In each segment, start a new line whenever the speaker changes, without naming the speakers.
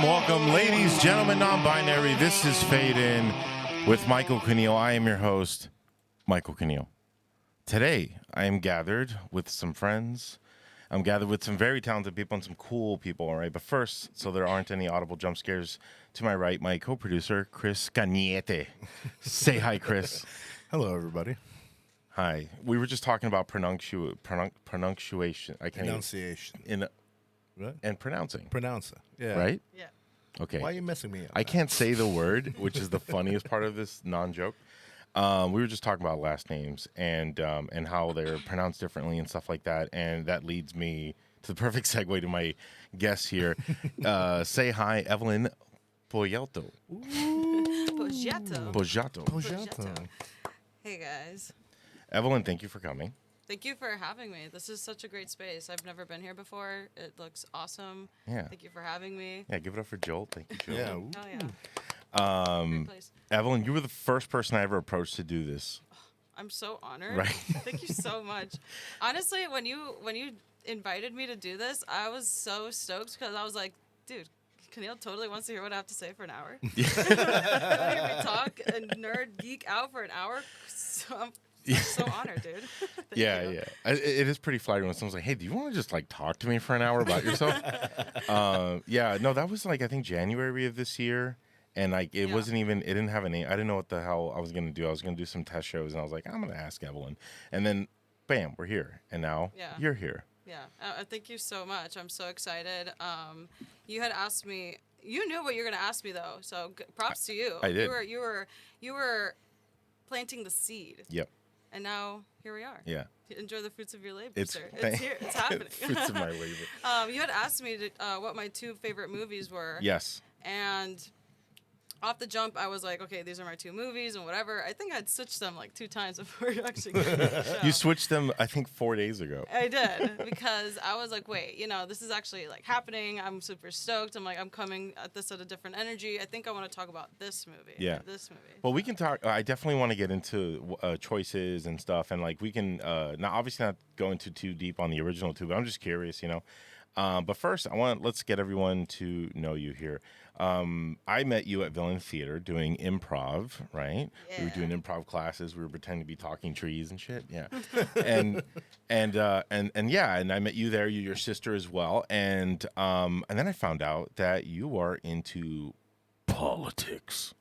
welcome, ladies, gentlemen, non-binary. This is Fade In with Michael Keneal. I am your host, Michael Keneal. Today, I am gathered with some friends. I'm gathered with some very talented people and some cool people, all right? But first, so there aren't any audible jump scares, to my right, my co-producer, Chris Cañete. Say hi, Chris.
Hello, everybody.
Hi. We were just talking about pronunciation. I can't
Pronunciation. What?
And pronouncing.
Pronounce it. Yeah.
Right?
Yeah.
Okay.
Why are you messing me up?
I can't say the word, which is the funniest part of this non-joke. We were just talking about last names and how they're pronounced differently and stuff like that, and that leads me to the perfect segue to my guest here. Say hi, Evelyn Poyato.
Poyato. Hey, guys.
Evelyn, thank you for coming.
Thank you for having me. This is such a great space. I've never been here before. It looks awesome.
Yeah.
Thank you for having me.
Yeah, give it up for Jolt. Thank you, Jolt.
Yeah.
Hell yeah. Great place.
Evelyn, you were the first person I ever approached to do this.
I'm so honored.
Right.
Thank you so much. Honestly, when you invited me to do this, I was so stoked because I was like, dude, Keneal totally wants to hear what I have to say for an hour. You want to hear me talk and nerd geek out for an hour? So I'm so honored, dude. Thank you.
It is pretty flattering when someone's like, hey, do you want to just like talk to me for an hour about yourself? That was like, I think January of this year. And like, it wasn't even, it didn't have any, I didn't know what the hell I was going to do. I was going to do some test shows and I was like, I'm going to ask Evelyn. And then bam, we're here. And now you're here.
Yeah. Thank you so much. I'm so excited. You had asked me, you knew what you were going to ask me though. So props to you.
I did.
You were planting the seed.
Yep.
And now here we are.
Yeah.
Enjoy the fruits of your labor,
It's
sir. It's here. It's happening.
Fruits of my labor.
You had asked me what my two favorite movies were.
Yes.
And off the jump, I was like, okay, these are my two movies and whatever. I think I'd switched them like 2 times before actually getting the show.
You switched them, I think, 4 days ago.
I did, because I was like, wait, this is actually like happening. I'm super stoked. I'm like, I'm coming at this at a different energy. I think I want to talk about this movie.
Yeah.
This movie.
Well, we can talk. I definitely want to get into choices and stuff. And like, we can, obviously not go into too deep on the original two, but I'm just curious, But first, let's get everyone to know you here. I met you at Villain Theater doing improv, right?
Yeah.
We were doing improv classes. We were pretending to be talking trees and shit. Yeah. and I met you there, your sister as well. And then I found out that you are into politics.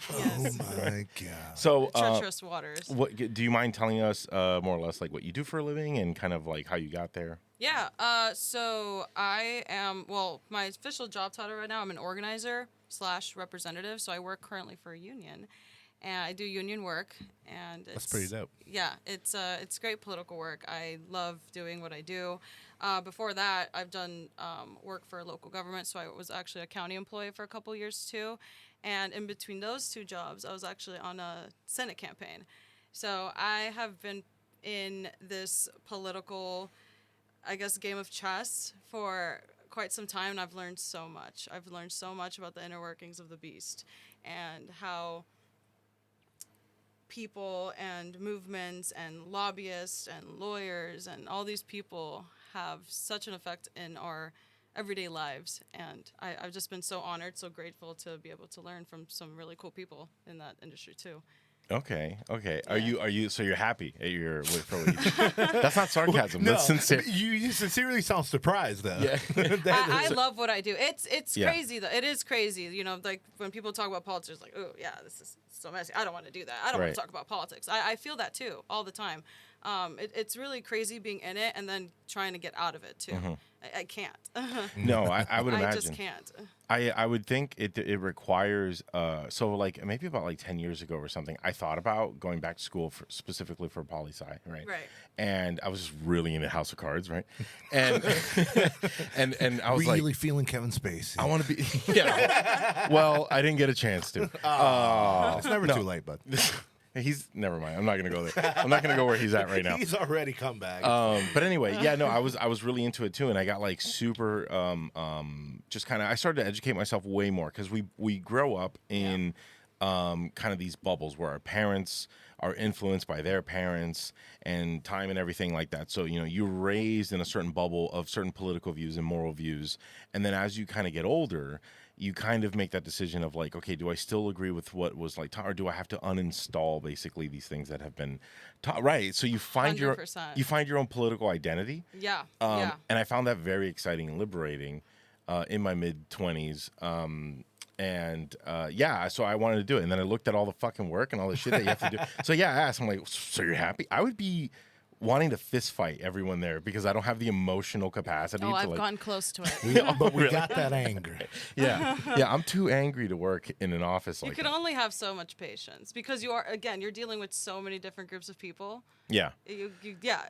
Yes.
Oh my God.
So
Treacherous waters.
what do you mind telling us more or less like what you do for a living and kind of like how you got there?
Yeah, so I am, my official job title right now, I'm an organizer / representative, so I work currently for a union, and I do union work, and
That's pretty dope.
Yeah, it's great political work. I love doing what I do. Before that, I've done work for local government, so I was actually a county employee for a couple years too, and in between those two jobs, I was actually on a Senate campaign. So I have been in this political, I guess, game of chess for quite some time, and I've learned so much. I've learned so much about the inner workings of the beast and how people and movements and lobbyists and lawyers and all these people have such an effect in our everyday lives. And I've just been so honored, so grateful to be able to learn from some really cool people in that industry too.
Okay.
Yeah.
Are you? So you're happy at for what you do? That's not sarcasm.
No,
That's sincere.
You sincerely sound surprised, though.
Yeah.
I love what I do. It's
Yeah.
crazy though. It is crazy. Like when people talk about politics, like, oh yeah, this is so messy. I don't want to do that. I don't want
Right.
to talk about politics. I feel that too all the time. It's really crazy being in it and then trying to get out of it too.
Mm-hmm.
I can't.
No, I would imagine.
I just can't.
I would think it requires so like maybe about like 10 years ago or something. I thought about going back to school specifically for poli-sci, right?
Right.
And I was just really into House of Cards, right? And and I was
really
like,
feeling Kevin Spacey.
I want to be. Yeah. Well, I didn't get a chance to.
It's never too late, bud.
He's never mind. I'm not gonna go there. I'm not gonna go where he's at right now.
He's already come back.
But anyway, yeah, no, I was really into it too, and I got like super just kind of I started to educate myself way more because we grow up in kind of these bubbles where our parents are influenced by their parents and time and everything like that. So, you're raised in a certain bubble of certain political views and moral views. And then as you kind of get older, you kind of make that decision of like, okay, do I still agree with what was like taught, or do I have to uninstall basically these things that have been taught? Right. So you find
100%.
you find your own political identity.
Yeah.
And I found that very exciting and liberating in my mid-20s. So I wanted to do it. And then I looked at all the fucking work and all the shit that you have to do. So I asked, I'm like, so you're happy? I would be wanting to fist fight everyone there because I don't have the emotional capacity
Oh,
to
I've gone close to it.
But we got that anger.
yeah, I'm too angry to work in an office
You
like
can
that.
only have so much patience because you're dealing with so many different groups of people.
Yeah.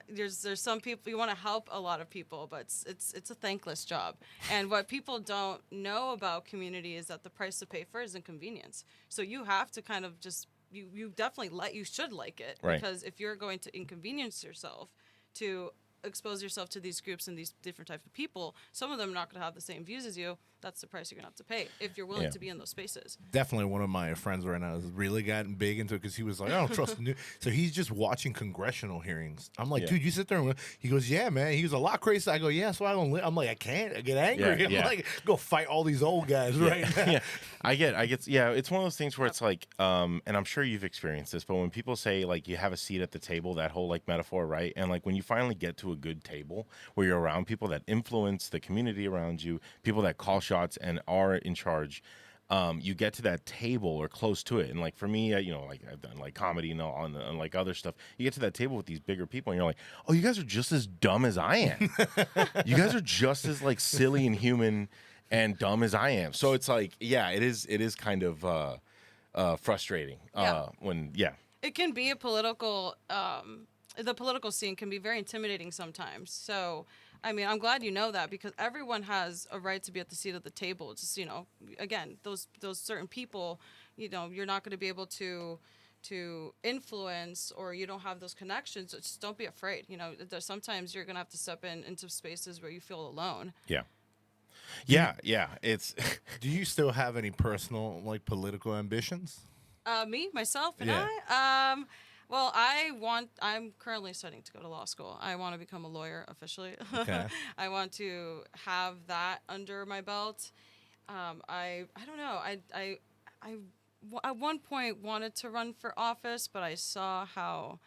There's some people you want to help a lot of people, but it's a thankless job. And what people don't know about community is that the price to pay for it is inconvenience. So you have to kind of just you definitely you should like it,
Right.
because if you're going to inconvenience yourself to expose yourself to these groups and these different types of people, some of them are not going to have the same views as you. That's the price you're going to have to pay if you're willing
Yeah.
to be in those spaces.
Definitely one of my friends right now has really gotten big into it because he was like, I don't trust the news. So he's just watching congressional hearings. I'm like,
Yeah.
dude, you sit there and he goes, yeah, man. He was a lot crazy. I go, yeah, so I don't I'm like, I can't. I get angry.
Yeah,
I'm
yeah.
like, go fight all these old guys right now.
Yeah, I get. Yeah, it's one of those things where it's like, and I'm sure you've experienced this, but when people say like you have a seat at the table, that whole like metaphor, right? And like when you finally get to a good table where you're around people that influence the community around you, people that call shots and are in charge. You get to that table or close to it, and like for me, like I've done like comedy and on like other stuff. You get to that table with these bigger people, and you're like, oh, you guys are just as dumb as I am. You guys are just as like silly and human and dumb as I am. So it's like, yeah, it is kind of frustrating
Yeah.
when
It can be a political the political scene can be very intimidating sometimes. So I mean, I'm glad you know that, because everyone has a right to be at the seat of the table. It's just, again, those certain people, you're not going to be able to influence, or you don't have those connections. So just don't be afraid. Sometimes you're going to have to step into spaces where you feel alone.
yeah. It's
Do you still have any personal, like, political ambitions?
Me, myself, and
Yeah.
well, I'm currently studying to go to law school. I want to become a lawyer officially.
Okay.
I want to have that under my belt. I don't know. I at one point wanted to run for office, but I saw how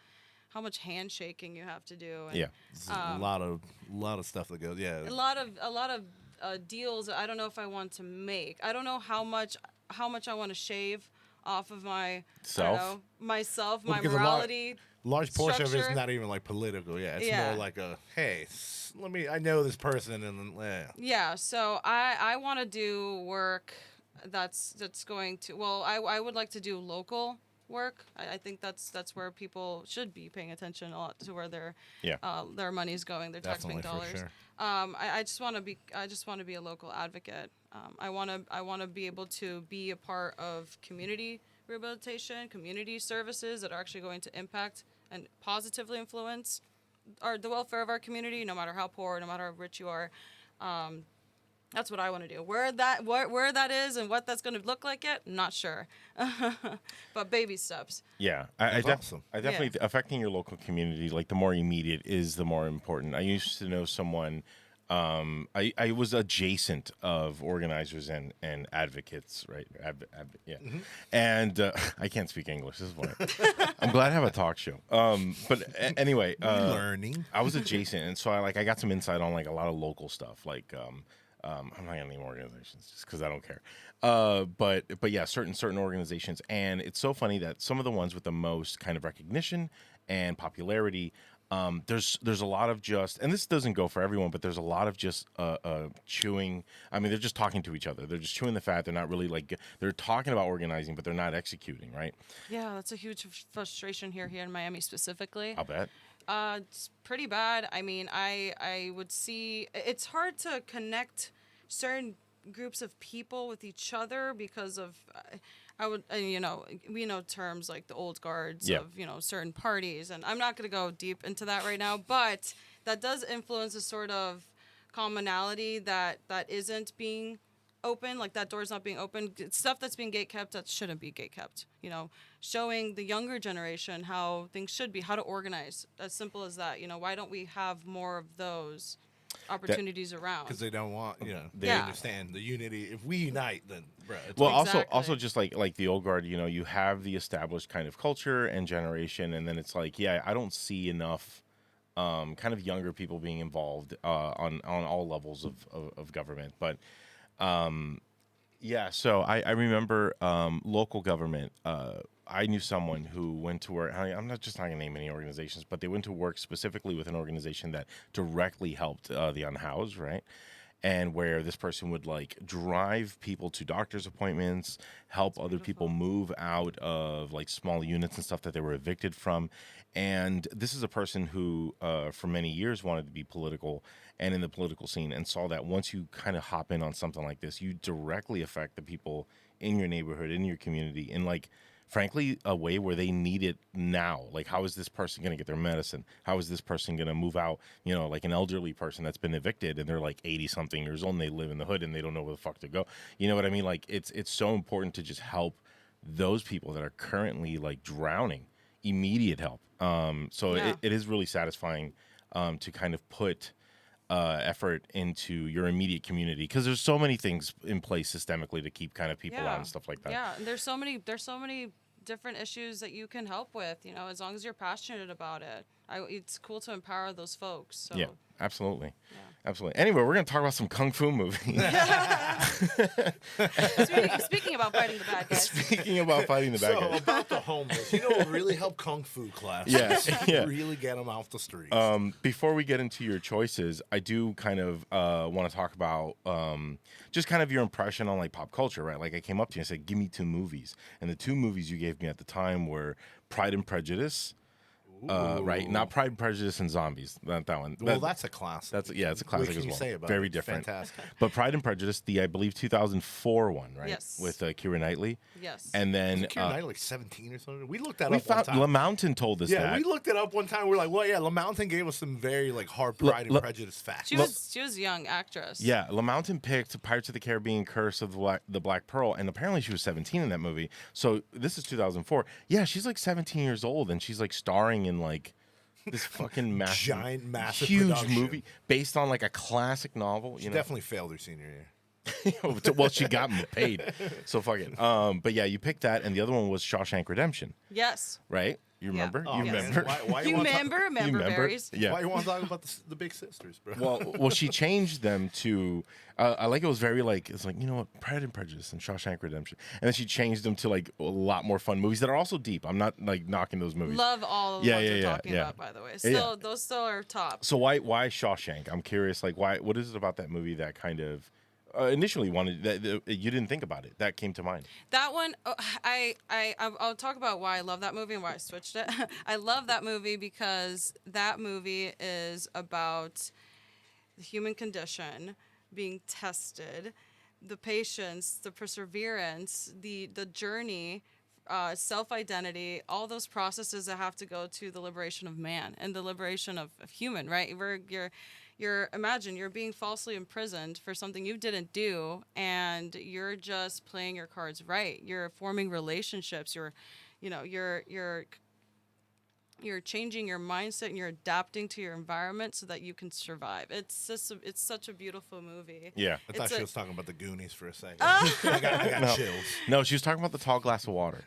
much handshaking you have to do. And
yeah.
It's a lot of stuff that goes. Yeah.
a lot of deals that I don't know if I want to make. I don't know how much I want to shave off of my
Self?
myself,
Well,
my
because
morality.
Large portion of it
structure.
is not even like political. Yeah. It's
Yeah.
more like hey, I know this person, and then,
Yeah, so I want to do work that's going to, well, I would like to do local work. I think that's where people should be paying attention a lot to where their money's going, their taxpaying
Definitely, for
dollars.
sure.
I just want to be a local advocate. I want to be able to be a part of community rehabilitation, community services that are actually going to impact and positively influence the welfare of our community, no matter how poor, no matter how rich you are. That's what I want to do. Where that is and what that's going to look like yet, not sure. But baby steps.
Yeah,
That's awesome.
I definitely affecting your local community. Like the more immediate is the more important. I used to know someone. I was adjacent of organizers and advocates, right? Yeah, and I can't speak English. This is why I'm glad I have a talk show. Anyway,
Learning.
I was adjacent, and so I got some insight on like a lot of local stuff. Like I'm not gonna name organizations just because I don't care. But yeah, certain organizations, and it's so funny that some of the ones with the most kind of recognition and popularity. There's a lot of and this doesn't go for everyone, but there's a lot of just chewing. I mean, they're just talking to each other. They're just chewing the fat. They're not really they're talking about organizing, but they're not executing, right?
Yeah, that's a huge frustration here in Miami specifically.
I'll bet.
It's pretty bad. I mean, I would see it's hard to connect certain groups of people with each other because of we know terms like the old guards
Yeah.
of certain parties, and I'm not going to go deep into that right now, but that does influence a sort of commonality that isn't being open, like that door's not being open. It's stuff that's being gate kept that shouldn't be gate kept. You know, showing the younger generation how things should be, how to organize. As simple as that. You know, why don't we have more of those opportunities around?
Because they don't want, they
Yeah.
understand the unity. If we unite, then, bro, it's
Well,
like,
also
Exactly.
just like the old guard, you have the established kind of culture and generation, and then it's like, yeah, I don't see enough kind of younger people being involved on all levels of government. But yeah, so I remember local government. I knew someone who went to work. I'm not just not going to name any organizations, but they went to work specifically with an organization that directly helped the unhoused, right? And where this person would like drive people to doctor's appointments, help other people move out of like small units and stuff that they were evicted from. And this is a person who, for many years, wanted to be political and in the political scene, and saw that once you kind of hop in on something like this, you directly affect the people in your neighborhood, in your community, in like, frankly, a way where they need it now. Like, how is this person going to get their medicine? How is this person going to move out? Like an elderly person that's been evicted and they're like 80 something years old and they live in the hood and they don't know where the fuck to go. You know what I mean? Like, it's so important to just help those people that are currently like drowning, immediate help. So
Yeah.
it is really satisfying to kind of put effort into your immediate community, because there's so many things in place systemically to keep kind of people out and stuff like that.
Yeah, and there's so many different issues that you can help with. You know, as long as you're passionate about it. It's cool to empower those folks. So.
Yeah, absolutely.
Yeah.
Absolutely. Anyway, we're going to talk about some kung fu movies.
Speaking about fighting the bad guys.
Speaking about fighting the bad
so
guys.
about the homeless, what really help Kung Fu class?
Yeah, yeah.
Really get them off the streets.
Before we get into your choices, I do kind of want to talk about just kind of your impression on like pop culture, right? Like I came up to you and said, give me 2 movies. And the 2 movies you gave me at the time were Pride and Prejudice. Right, not Pride and Prejudice and Zombies. Not that one.
Well, that's a classic.
It's a classic
What can
as
you
well.
say about
Very
it?
different.
Fantastic.
But Pride and Prejudice, the I believe 2004 one, right?
Yes.
With Keira Knightley.
Yes.
And then
Keira Knightley like 17 or something. We looked that
we
up one
found
time.
LaMountain told us
Yeah,
that.
we looked it up one time. We're like, well, yeah, LaMountain gave us some very like hard Pride and Prejudice facts.
She was a young actress.
Yeah, LaMountain picked Pirates of the Caribbean: Curse of the Black Pearl, and apparently she was 17 in that movie. So this is 2004. Yeah, she's like 17 years old, and she's like starring in like this fucking
Giant, massive
huge
production.
movie based on like a classic novel.
She definitely failed her senior year.
Well, she got paid, so fuck it. But yeah, you picked that, and the other one was Shawshank Redemption,
Yes.
right? You remember?
Oh,
You
man.
remember?
Why
You
wanna
remember?
You remember?
Berries?
Yeah.
Why you want to talk about the big sisters, bro?
Well, she changed them to. I like it was very like it's like, you know what, Pride and Prejudice and Shawshank Redemption, and then she changed them to like a lot more fun movies that are also deep. I'm not like knocking those movies.
Love all of the ones you're
yeah,
talking
yeah.
about, by the way. Still, those still are top.
So why Shawshank? I'm curious. Like why? What is it about that movie that kind of initially wanted that you didn't think about it? That came to mind.
That one, I'll talk about why I love that movie and why I switched it. I love that movie because that movie is about the human condition being tested, the patience, the perseverance, the journey, self-identity, all those processes that have to go to the liberation of man and the liberation of human, right? Imagine you're being falsely imprisoned for something you didn't do, and you're just playing your cards right. You're forming relationships. You're changing your mindset and you're adapting to your environment so that you can survive. It's such a beautiful movie.
Yeah.
I thought
It's
she
a-
was talking about the Goonies for a second. I got chills.
No, she was talking about the tall glass of water.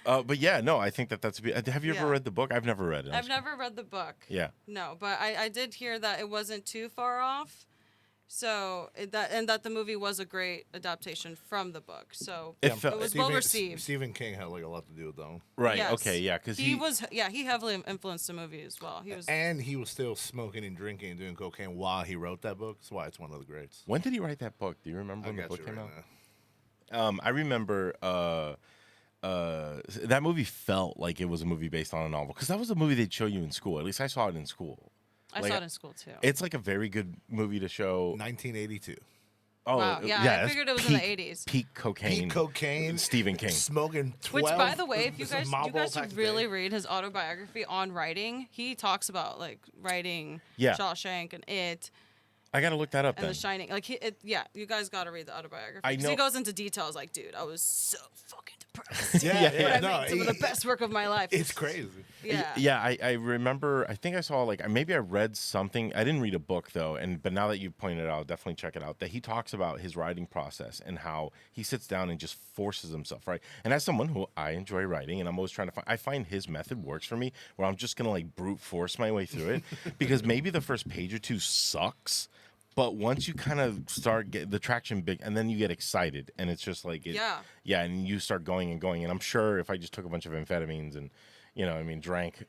But yeah, no, I think that's. Have you ever
Yeah.
read the book? I've never read it.
I've never read the book.
Yeah.
No, but I did hear that it wasn't too far off. So that the movie was a great adaptation from the book. So
It
it
felt-
was well received.
Stephen King had like a lot to do with that one.
Right.
Yes.
Okay. Yeah. Because
he heavily influenced the movie as well.
And he was still smoking and drinking and doing cocaine while he wrote that book. That's why it's one of the greats.
When did he write that book? Do you remember
I
when the
got
book
you
came
right
out?
now.
I remember that movie felt like it was a movie based on a novel, because that was a movie they'd show you in school. At least I saw it in school.
I
Like,
saw it in school too.
It's like a very good movie to show.
1982.
Oh,
Wow, yeah, I
that's
figured it was in the 80s.
Peak cocaine.
Peak cocaine.
Stephen King.
Smoking 12.
Which, by the way, if you
some
guys
Marlboro
should
packs a
really
day.
read his autobiography on writing, he talks about like writing
Yeah.
Shawshank and it.
I gotta look that up
and
then.
The Shining. Like, you guys got to read the autobiography.
I
'Cause
know-
he goes into details. Like, dude, I was so fucking depressed.
Yeah,
But I
no,
made some of the best work of my life.
It's crazy.
Yeah.
Yeah, I remember. I think I saw like maybe I read something. I didn't read a book though, but now that you pointed it out, I'll definitely check it out. That he talks about his writing process and how he sits down and just forces himself, right? And as someone who I enjoy writing, and I'm always trying to find, I find his method works for me, where I'm just gonna like brute force my way through it, because maybe the first page or two sucks. But once you kind of start getting the traction big, and then you get excited, and it's just like, and you start going and going. And I'm sure if I just took a bunch of amphetamines and, drank.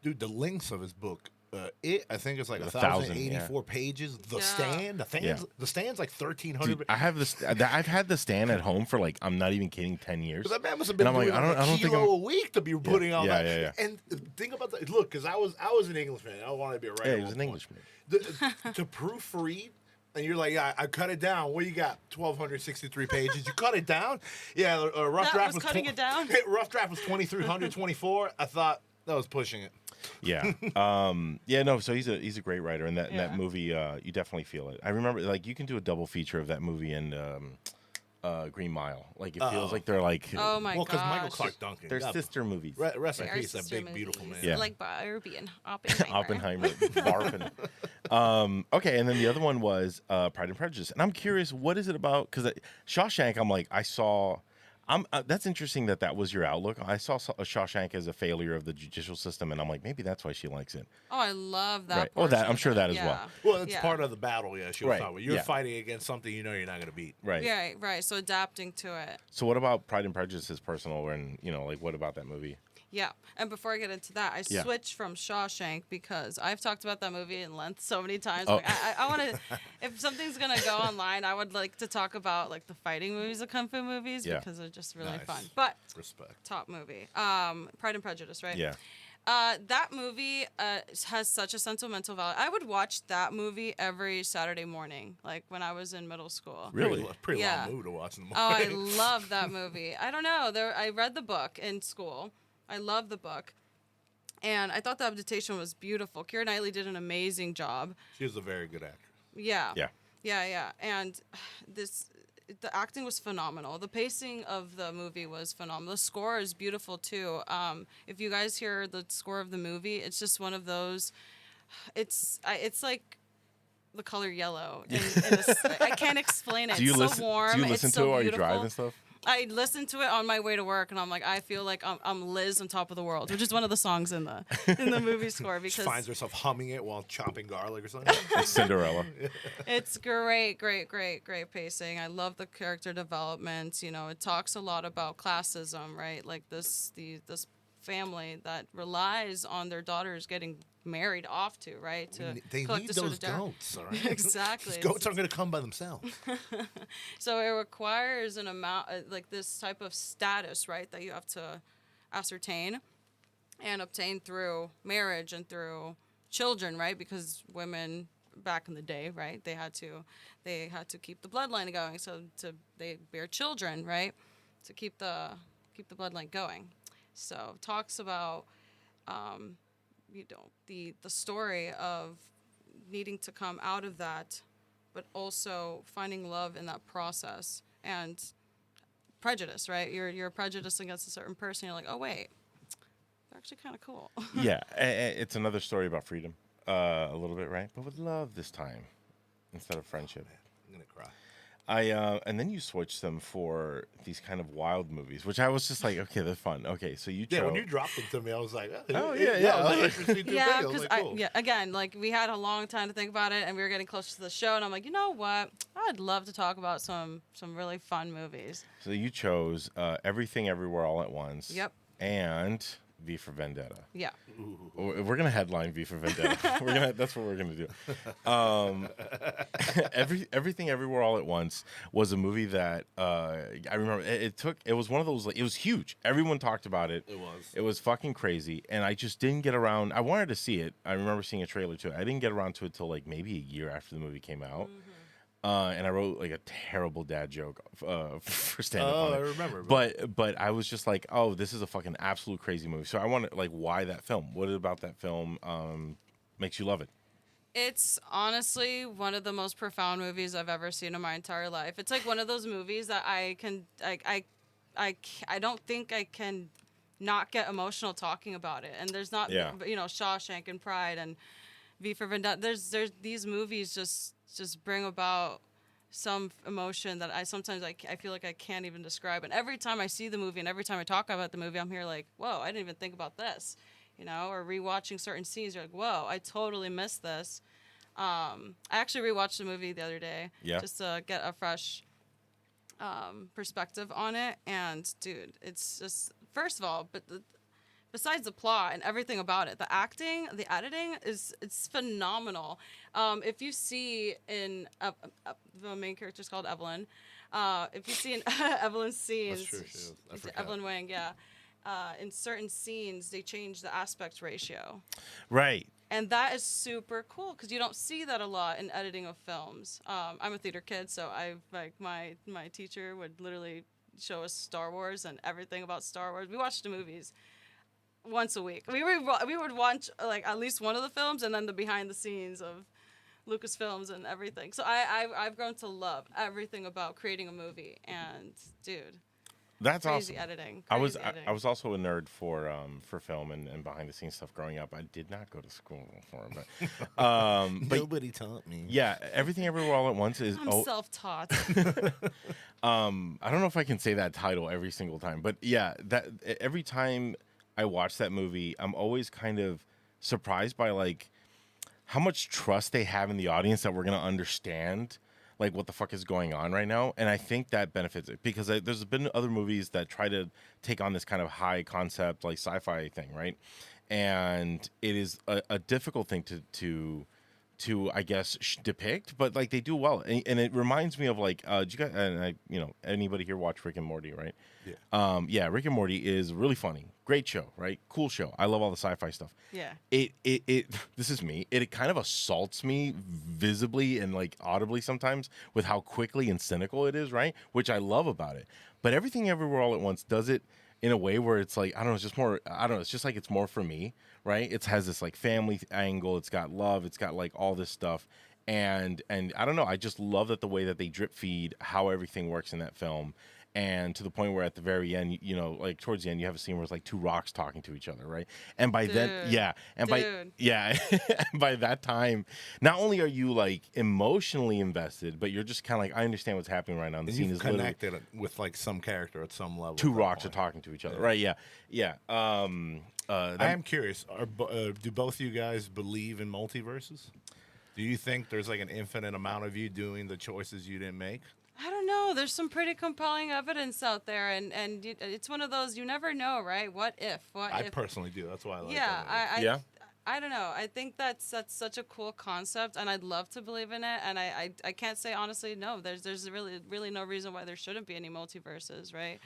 Dude, the length of his book, I think it's like
1,084
pages. The
Yeah.
Stand, the Stand's like 1,300.
Dude, I have this. I've had the Stand at home for like, I'm not even kidding, 10 years.
That man must have been
And I'm
doing
like,
like
I don't
a
think
kilo
I'm-
a week to be putting on
yeah,
that.
yeah.
And think about that. Look, because I was an Englishman. I wanted to be a writer.
Yeah, he was an Englishman.
To proofread, and you're like, yeah, I cut it down. What you got? 1,263 pages. You cut it down? Yeah, a rough
That
draft
was cutting it down?
Rough draft was 2,324. I thought that was pushing it.
Yeah. No. So he's a great writer, and that movie, you definitely feel it. I remember, like, you can do a double feature of that movie and Green Mile. Like, it feels like they're like,
Oh my
Well, because
gosh.
Michael Clark Duncan.
they're
God,
sister movies.
Rest in
Our
peace, that
sister
big, beautiful man.
movies,
Yeah.
Like Barbie and Oppenheimer.
Oppenheimer, barfing. Okay, and then the other one was Pride and Prejudice, and I'm curious, what is it about? Because Shawshank, I'm like, I saw. That's interesting that was your outlook. I saw Shawshank as a failure of the judicial system, and I'm like, maybe that's why she likes it.
Oh, I love that.
Right. Oh, that-
portion
I'm
of
sure
it.
that as
Yeah.
well.
Well, it's
Yeah.
part of the battle, yeah, she was
Right,
talking about. You're
yeah.
fighting against something you know you're not going to beat.
Right.
Yeah, right. So adapting to it.
So what about Pride and Prejudice is personal, and like what about that movie?
Yeah. And before I get into that, I
Yeah.
switched from Shawshank because I've talked about that movie in length so many times.
Oh.
Like, I want to, if something's going to go online, I would like to talk about like the fighting movies, the Kung Fu movies,
Yeah.
because they're just really
Nice.
fun. But
Respect.
top movie, Pride and Prejudice, right?
Yeah.
That movie has such a sentimental value. I would watch that movie every Saturday morning, like when I was in middle school.
Really?
Pretty
Yeah.
long movie to watch in the
Oh, I
morning.
love that movie. I don't know. I read the book in school. I love the book. And I thought the adaptation was beautiful. Keira Knightley did an amazing job.
She was a very good actor.
Yeah.
Yeah.
Yeah. And the acting was phenomenal. The pacing of the movie was phenomenal. The score is beautiful too. If you guys hear the score of the movie, it's just one of those. It's like the color yellow. I can't explain it.
Do you
It's
listen?
so warm.
Do you
It's
listen
so
to it while you
beautiful.
drive and stuff?
I listened to it on my way to work, and I'm like, I feel like I'm Liz on top of the world, which is one of the songs in the movie score
She
because
finds herself humming it while chopping garlic or something.
It's Cinderella.
it's great pacing. I love the character development. You know, it talks a lot about classism, right? Like this family that relies on their daughters getting married off to, right? To
They
collect
need
a sort
those
of dowry.
goats, all right?
Exactly.
These goats aren't going to come by themselves.
So it requires an amount, like this type of status, right, that you have to ascertain and obtain through marriage and through children, right? Because women back in the day, right, they had to keep the bloodline going, so they bear children, right, to keep the bloodline going. So it talks about the story of needing to come out of that, but also finding love in that process and prejudice, right? You're prejudiced against a certain person. You're like, oh wait, they're actually kind of cool.
Yeah, it's another story about freedom, a little bit, right? But with love this time instead of friendship.
I'm going to cry.
And then you switched them for these kind of wild movies, which I was just like, okay, they're fun. Okay, so you chose.
Yeah, when you dropped them to me, I was like,
Oh,
it-
yeah.
it was
I was
interesting to
Yeah,
think. I was
because
like, cool.
again, like we had a long time to think about it, and we were getting closer to the show, and I'm like, you know what? I'd love to talk about some really fun movies.
So you chose Everything Everywhere All at Once.
Yep.
And V for Vendetta.
Yeah.
We're gonna headline V for Vendetta. That's what we're gonna do. Everything Everywhere All at Once was a movie that I remember. It was one of those. Like, it was huge. Everyone talked about it.
It was.
It was fucking crazy, and I just didn't get around. I wanted to see it. I remember seeing a trailer to it. I didn't get around to it till like maybe a year after the movie came out. And I wrote like a terrible dad joke for stand-up.
Oh,
on it.
I remember.
But I was just like, oh, this is a fucking absolute crazy movie. So I wanted, like, why that film? What about that film makes you love it?
It's honestly one of the most profound movies I've ever seen in my entire life. It's like one of those movies that I don't think I can not get emotional talking about it. And there's not,
Yeah.
Shawshank and Pride and V for Vendetta. There's these movies just bring about some emotion that I sometimes I feel like I can't even describe. And every time I see the movie and every time I talk about the movie, I'm here like, whoa, I didn't even think about this, or rewatching certain scenes. You're like, whoa, I totally missed this. I actually rewatched the movie the other day
Yeah.
just to get a fresh perspective on it. And dude, it's just first of all, besides the plot and everything about it, the acting, the editing it's phenomenal. If you see in the main character's called Evelyn, if you see in Evelyn's scenes,
That's true. She is. I forgot.
Evelyn Wang, yeah. In certain scenes, they change the aspect ratio.
Right.
And that is super cool because you don't see that a lot in editing of films. I'm a theater kid, so my teacher would literally show us Star Wars and everything about Star Wars. We watched the movies once a week. We would watch like at least one of the films and then the behind the scenes of Lucasfilms and everything. So I've grown to love everything about creating a movie. And dude,
That's
crazy
awesome.
editing.
I was
Crazy editing.
I was also a nerd for film and behind the scenes stuff growing up. I did not go to school for it, but
Nobody taught me.
yeah, everything everywhere all at once is.
I'm self-taught.
I don't know if I can say that title every single time, but yeah, that every time I watch that movie, I'm always kind of surprised by like how much trust they have in the audience that we're gonna understand like what the fuck is going on right now, and I think that benefits it because there's been other movies that try to take on this kind of high concept like sci-fi thing, right? And it is a difficult thing to I guess depict, but like they do well, and it reminds me of like did you guys and I anybody here watch Rick and Morty, right? Yeah, Rick and Morty is really funny, great show, right? Cool show. I love all the sci-fi stuff.
Yeah.
It this is me. It kind of assaults me visibly and like audibly sometimes with how quickly and cynical it is, right? Which I love about it. But Everything Everywhere All at Once does it in a way where it's like I don't know, it's just more I don't know, it's just like it's more for me, right? It has this like family angle, it's got love, it's got like all this stuff. And I don't know, I just love that the way that they drip feed how everything works in that film. And to the point where at the very end, like towards the end, you have a scene where it's like two rocks talking to each other, right? And by then,
Dude.
yeah, and by
Dude.
yeah, by that time, not only are you like emotionally invested, but you're just kind of like, I understand what's happening right now. And the
And
scene
you've
is literally
connected with like some character at some level.
two
at that
rocks are
point.
talking to each other, right? Yeah, yeah.
I am curious. Do both you guys believe in multiverses? Do you think there's like an infinite amount of you doing the choices you didn't make?
I don't know. There's some pretty compelling evidence out there, and it's one of those you never know, right? What if? What
I
if?
personally do. That's why I like
Yeah,
that.
Yeah.
I don't know. I think that's such a cool concept, and I'd love to believe in it. And I can't say honestly, no. There's really no reason why there shouldn't be any multiverses, right?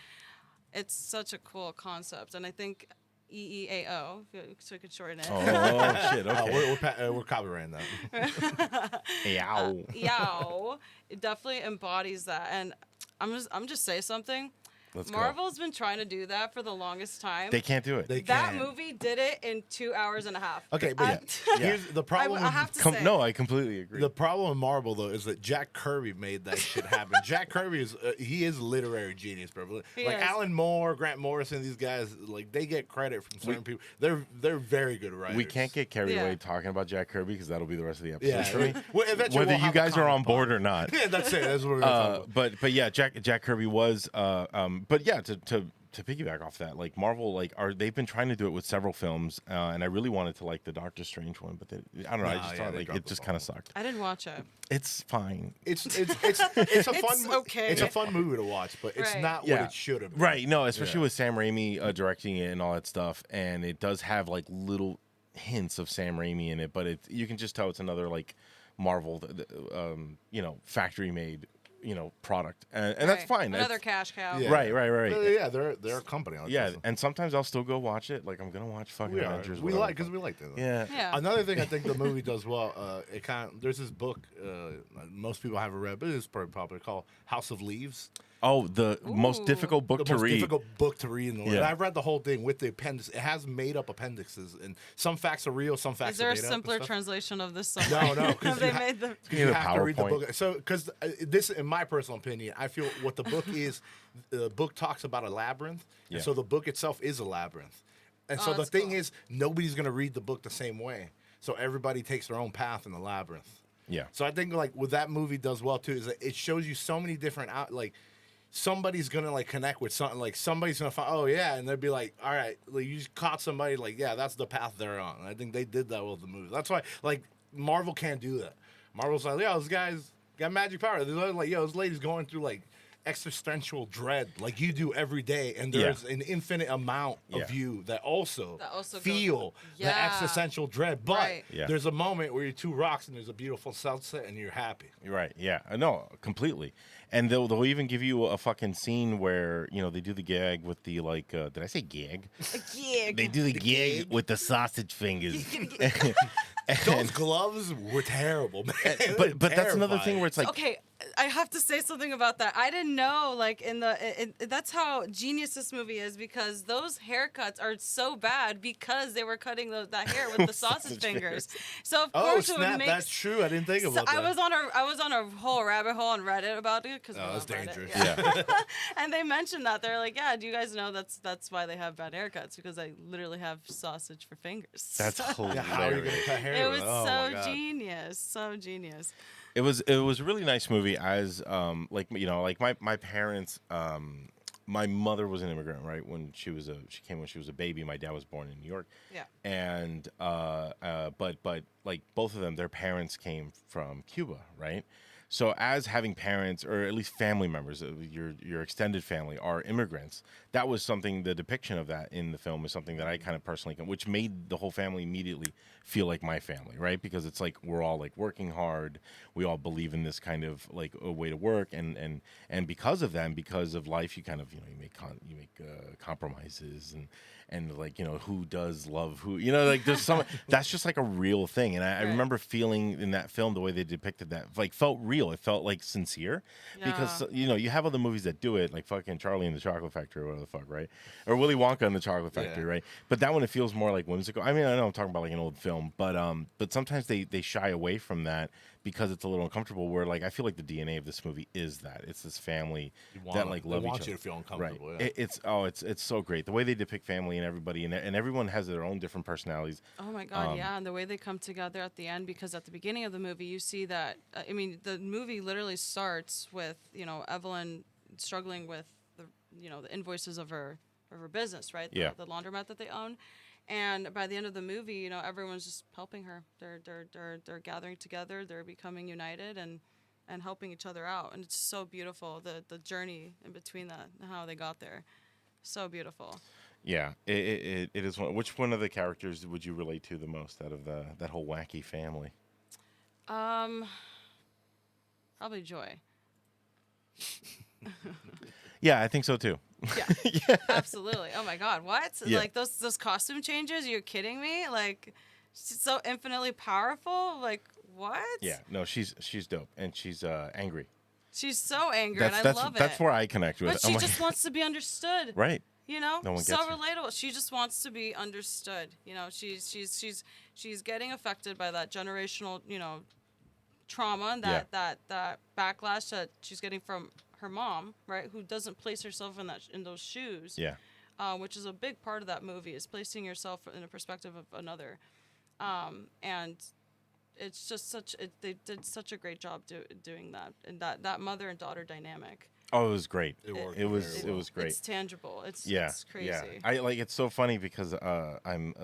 It's such a cool concept, and I think EEAO, so we could shorten it.
Oh shit!
Oh,
Okay.
we're copyrighting that.
Yow.
Yow, it definitely embodies that. And I'm just say something.
Let's go.
Marvel's been trying to do that for the longest time.
They can't do it.
They
That
can.
movie did it in 2 hours and a half.
Okay, but here's the problem.
I have to say.
No, I completely agree.
The problem with Marvel though is that Jack Kirby made that shit happen. Jack Kirby is he is a literary genius, bro.
He
Like
is.
Alan Moore, Grant Morrison, these guys like they get credit from certain people. They're very good writers.
We can't get carried
Yeah.
away talking about Jack Kirby because that'll be the rest of the episode
Yeah,
for me.
well, eventually
Whether
we'll
you
have a
guys are
comic
on board or not.
Yeah, that's it. That's what we're gonna talk about.
But yeah, Jack Kirby was. But yeah, to piggyback off that, like Marvel, they've been trying to do it with several films, and I really wanted to like the Doctor Strange one, but I don't know. I
Nah,
just
yeah,
thought
they
like
dropped
it
the
just
ball.
kind of sucked.
I didn't watch it.
It's fine.
It's a fun
It's okay.
It's a fun movie to watch, but it's
Right.
not
Yeah.
what it should have been.
Right. No, especially
Yeah.
with Sam Raimi directing it and all that stuff, and it does have like little hints of Sam Raimi in it, but you can just tell it's another like Marvel, factory made, product, and that's
Right.
fine.
Another
That's-
cash cow.
Yeah.
Right.
Yeah, they're a company. Like
Yeah,
this.
and sometimes I'll still go watch it. Like I'm gonna watch fucking
we are.
Avengers.
We
whatever
like
the
because
fuck.
we like that.
Yeah.
Yeah.
Another thing I think the movie does well, there's this book most people haven't read, but it's pretty popular called House of Leaves.
Oh, the most
Ooh.
difficult book
The
to
most
read.
difficult book to read in the world.
Yeah.
I've read the whole thing with the appendix. It has made up appendices, and some facts are real, some facts
Is there
are
a
made
simpler
up.
translation of this
No,
somewhere?
no, because
Have they made the?
You need a
have to read the
PowerPoint.
book. So, because this, in my personal opinion, I feel what the book is. The book talks about a labyrinth,
Yeah.
and so the book itself is a labyrinth. And
Oh,
so the
that's
thing
cool.
is, nobody's gonna read the book the same way. So everybody takes their own path in the labyrinth.
Yeah.
So I think like what that movie does well too is that it shows you so many different like somebody's gonna like connect with something, like somebody's gonna find, oh yeah, and they'll be like, all right, like you just caught somebody, like yeah, that's the path they're on. And I think they did that with the movie. That's why like Marvel can't do that. Marvel's like, yeah, this guy's got magic power. They're like, yo, this lady's going through like existential dread like you do every day, and there's an infinite amount of you that also feel the existential dread, but
Right.
there's a moment where you're two rocks and there's a beautiful sunset and you're happy.
Right. Yeah. No, completely. And they'll even give you a fucking scene where they do the gag with the like. Did I say gag?
Yeah.
They do the gag with the sausage fingers.
Those gloves were terrible, man.
But that's another thing where it's like,
Okay, I have to say something about that. I didn't know, like, that's how genius this movie is, because those haircuts are so bad because they were cutting that hair with the sausage fingers. So of course it would
snap!
make.
That's true. I didn't think about that.
I was on a whole rabbit hole on Reddit about it because
that's dangerous.
yeah.
and they mentioned that they're like, yeah, do you guys know that's why they have bad haircuts, because they literally have sausage for fingers.
That's
Yeah, how are you
hilarious.
gonna cut hair?
It
with
was
Oh my God.
genius, so genius.
It was a really nice movie. As like my parents, my mother was an immigrant, right? When she came when she was a baby. My dad was born in New York.
Yeah.
And but like both of them, their parents came from Cuba, right? So as having parents, or at least family members, your extended family are immigrants, that was something, the depiction of that in the film is something that I kind of personally, which made the whole family immediately feel like my family, right? Because it's like we're all like working hard, we all believe in this kind of like a way to work, and because of that, and because of life, you kind of you make compromises, and like who does love who, like there's some that's just like a real thing. And I remember feeling in that film the way they depicted that, like, felt real. It felt like sincere, because you have other movies that do it, like fucking Charlie and the Chocolate Factory or whatever the fuck, right? Or Willy Wonka and the Chocolate Factory, right? But that one, it feels more like whimsical. I mean, I know I'm talking about like an old film, but sometimes they shy away from that because it's a little uncomfortable. Where like I feel like the DNA of this movie is that it's this family that like love each other. They want
you to feel uncomfortable.
Right.
Yeah.
It's so great the way they depict family and everybody, and everyone has their own different personalities.
Oh my God, yeah, and the way they come together at the end, because at the beginning of the movie you see that the movie literally starts with Evelyn struggling with the invoices of her business, right? The laundromat that they own. And by the end of the movie, everyone's just helping her. They're gathering together. They're becoming united and helping each other out. And it's so beautiful, the journey in between that and how they got there. So beautiful.
Yeah, it is. Which one of the characters would you relate to the most out of that whole wacky family?
Probably Joy.
Yeah, I think so too.
Yeah, absolutely. Oh my God, what?
Yeah.
Like those costume changes? You're kidding me? Like, she's so infinitely powerful. Like, what?
Yeah, no, she's dope, and she's angry.
She's so angry, and I love it.
That's where I connect with.
But she just wants to be understood.
Right.
No one
gets
so
her.
relatable. She just wants to be understood. She's getting affected by that generational trauma and that backlash that she's getting from her mom, right? Who doesn't place herself in those shoes.
Yeah.
Which is a big part of that movie, is placing yourself in a perspective of another, and it's just they did such a great job doing that, and that mother and daughter dynamic.
Oh, it was great.
It
was great.
It's tangible. It's crazy.
Yeah. It's so funny because I'm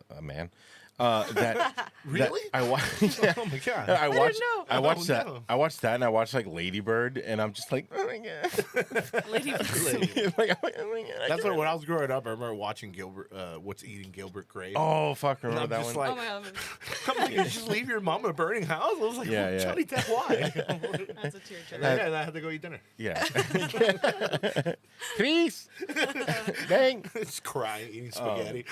a man. That
Really?
I watched. Yeah.
Oh my God.
I watched.
know.
I watched
Oh,
that.
no.
I watched that, and I watched like Lady Bird, and I'm just like, oh my God.
Lady
Like, oh my God.
That's when I was growing up. I remember watching Gilbert. What's Eating Gilbert Grape?
Oh fuck! Remember
I'm
that
just
one?
like-
Oh my God,
I'm like, you just leave your mom in a burning house? I was like,
Yeah, yeah.
Johnny Depp, why?
that's a tearjerker.
And I had to go eat dinner.
Yeah. Please. Bang.
Just crying, eating spaghetti.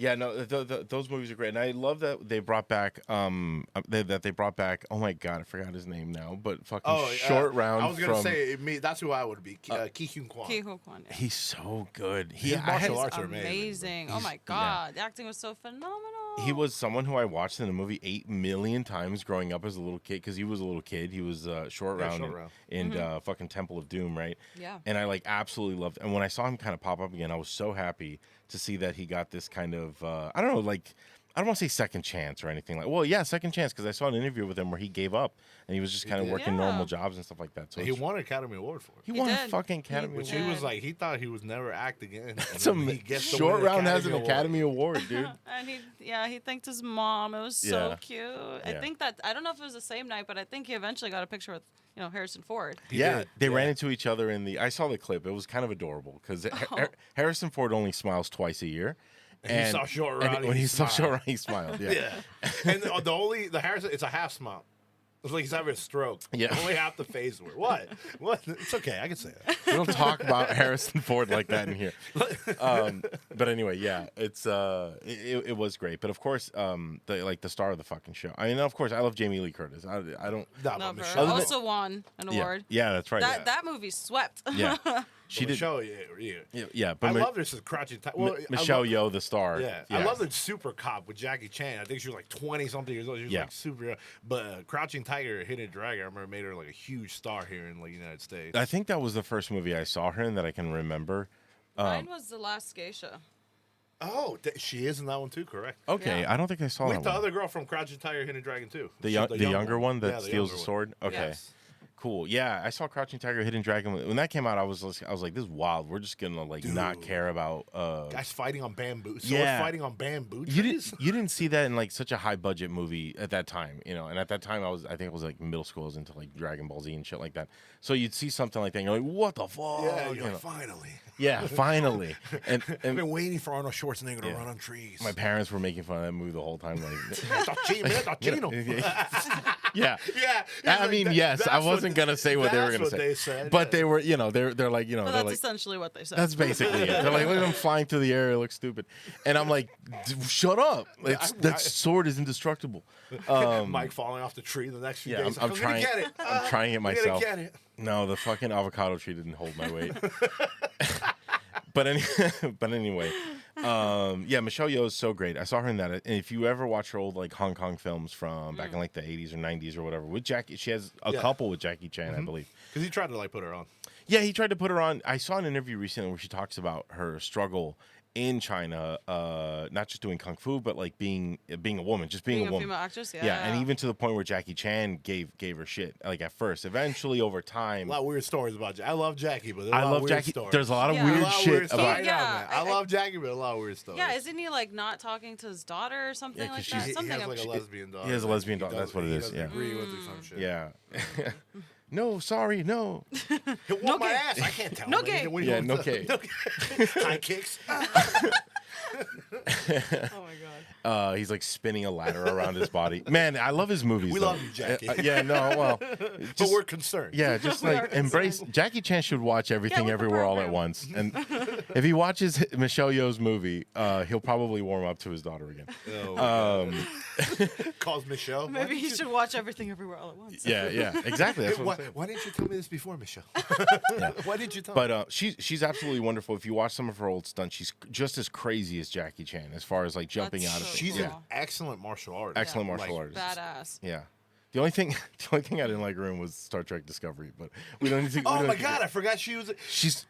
Yeah, no, those movies are great, and I love that they brought back that they brought back. Oh my god, I forgot his name now, but fucking Short Round.
I was gonna
from,
say me. That's who I would be. Ki Hyun Kwan.
Ki Ho Kwan. Yeah.
He's so good.
His
I
martial
had-
arts are amazing.
Oh my god, the acting was so phenomenal.
He was someone who I watched in the movie 8 million times growing up as a little kid because he was a little kid. He was Short Round in fucking Temple of Doom, right?
Yeah.
And I like absolutely loved. And when I saw him kind of pop up again, I was so happy to see that he got this kind of I don't know, like I don't want to say second chance or anything like. Well, yeah, second chance because I saw an interview with him where he gave up and he was just kind of working normal jobs and stuff like that. So
He won an Academy Award for it.
He won a
did.
fucking Academy
Which
Award.
he was like, he thought he was never act again.
That's
And then he gets to
Short
win an
Round has an
Award.
Academy Award, dude.
And he thanked his mom. It was so
Yeah.
cute. I think that I don't know if it was the same night, but I think he eventually got a picture with Harrison Ford.
Yeah,
did,
they
yeah.
ran into each other in the. I saw the clip. It was kind of adorable because Harrison Ford only smiles twice a year.
And he saw Short Round,
when
he
he saw
smiled.
Short Round, he smiled. Yeah.
Yeah. And the Harrison, it's a half smile. It's like he's having a stroke.
Yeah.
Only half the face. What? It's okay. I can say that.
We don't talk about Harrison Ford like that in here. But anyway, yeah, it was great. But of course, the star of the fucking show. I mean, of course, I love Jamie Lee Curtis. I don't.
No,
Love
but
her.
Michelle.
Also won an award.
Yeah, that's right.
That movie swept.
Yeah, she did.
Michelle,
Yeah, but
I love her since Crouching Tiger. Well,
Michelle Yeoh, the star.
Yeah, I love the Super Cop with Jackie Chan. I think she was like 20-something years old. She was like super young. But Crouching Tiger, Hidden Dragon, I remember made her like a huge star here in like United States.
I think that was the first movie I saw her in that I can remember.
Mine was The Last Geisha.
Oh, she is in that one too, correct?
Okay,
Yeah.
I don't think I saw
With
that
the
one.
other girl from Crouching Tiger, Hidden Dragon too.
The
She's
younger one that
Yeah, the
steals
younger
the
one.
sword. Okay.
Yes.
Cool. Yeah, I saw Crouching Tiger, Hidden Dragon. When that came out, I was like, this is wild. We're just gonna not
Dude.
care about.
Guys fighting on bamboo. Swords
Yeah.
fighting on bamboo
You
trees.
didn't see that in like such a high budget movie at that time, And at that time, I think it was like middle school. I was into like Dragon Ball Z and shit like that. So you'd see something like that, and you're like, what the fuck?
Yeah,
You
you're
know?
like, finally.
Yeah, finally. And
I've been waiting for Arnold Schwarzenegger to run on trees.
my parents were making fun of that movie the whole time. Like, yeah.
Yeah,
I mean, yes, I wasn't gonna say what they were gonna say.
They said,
But they were, they're like,
But
they're
that's
like,
essentially what they said.
that's basically it. They're like, look at him flying through the air. It looks stupid. And I'm like, shut up. That sword is indestructible.
Mike falling off the tree the next few
Yeah,
days.
I'm trying.
Get it.
I'm trying it
I'm gonna
myself.
get it.
No, the fucking avocado tree didn't hold my weight. but anyway, yeah, Michelle Yeoh is so great. I saw her in that. And if you ever watch her old like Hong Kong films from back in like the 80s or 90s or whatever, with Jackie, she has a couple with Jackie Chan, I believe.
Because he tried to like put her on.
Yeah, he tried to put her on. I saw an interview recently where she talks about her struggle in China, not just doing kung fu, but like being a woman, just being a woman.
Female actress, yeah.
Yeah, and even to the point where Jackie Chan gave her shit, like at first. Eventually, over time,
A lot of weird stories about Jackie. I love Jackie, but there's a
I
lot
love
of weird
Jackie.
stories.
There's a lot of
Yeah.
A
weird
lot of
shit
weird stories.
about.
I know,
Yeah,
man. I love Jackie, but a lot of weird stories.
Yeah, isn't he like not talking to his daughter or something
Yeah, 'cause
like
she's-
that?
He
Something
has like a
up-
lesbian daughter.
He has a lesbian daughter, that's what it
he
is,
doesn't
yeah.
agree with or some shit.
Yeah. No, sorry, no.
He'll whoop my ass. I can't tell.
No
him
gay.
anything when he
Yeah,
wants
no
to-
gay.
High kicks.
Oh my god.
He's like spinning a ladder around his body. Man, I love his movies.
We
though.
love you, Jackie.
Yeah, no, well,
But
just-
we're concerned.
yeah, just
We
like
are
embrace.
concerned.
Jackie Chan should watch everything,
with the
everywhere, all at
program.
once. And if he watches Michelle Yeoh's movie, he'll probably warm up to his daughter again.
Oh, calls Michelle.
Maybe he should watch everything everywhere all at once.
Yeah, exactly. That's what I'm
Why,
saying.
why didn't you tell me this before, Michelle? Why didn't you tell me?
But she's absolutely wonderful. If you watch some of her old stunts, she's just as crazy as Jackie Chan as far as like jumping
That's
out of
so
it.
She's
cool.
an excellent martial artist.
Excellent
Yeah.
martial
Like,
artist.
Badass.
Yeah. The only thing I didn't like her in was Star Trek Discovery, but we don't need to. we
Oh
don't
my
need to-
God, I forgot she was.
she's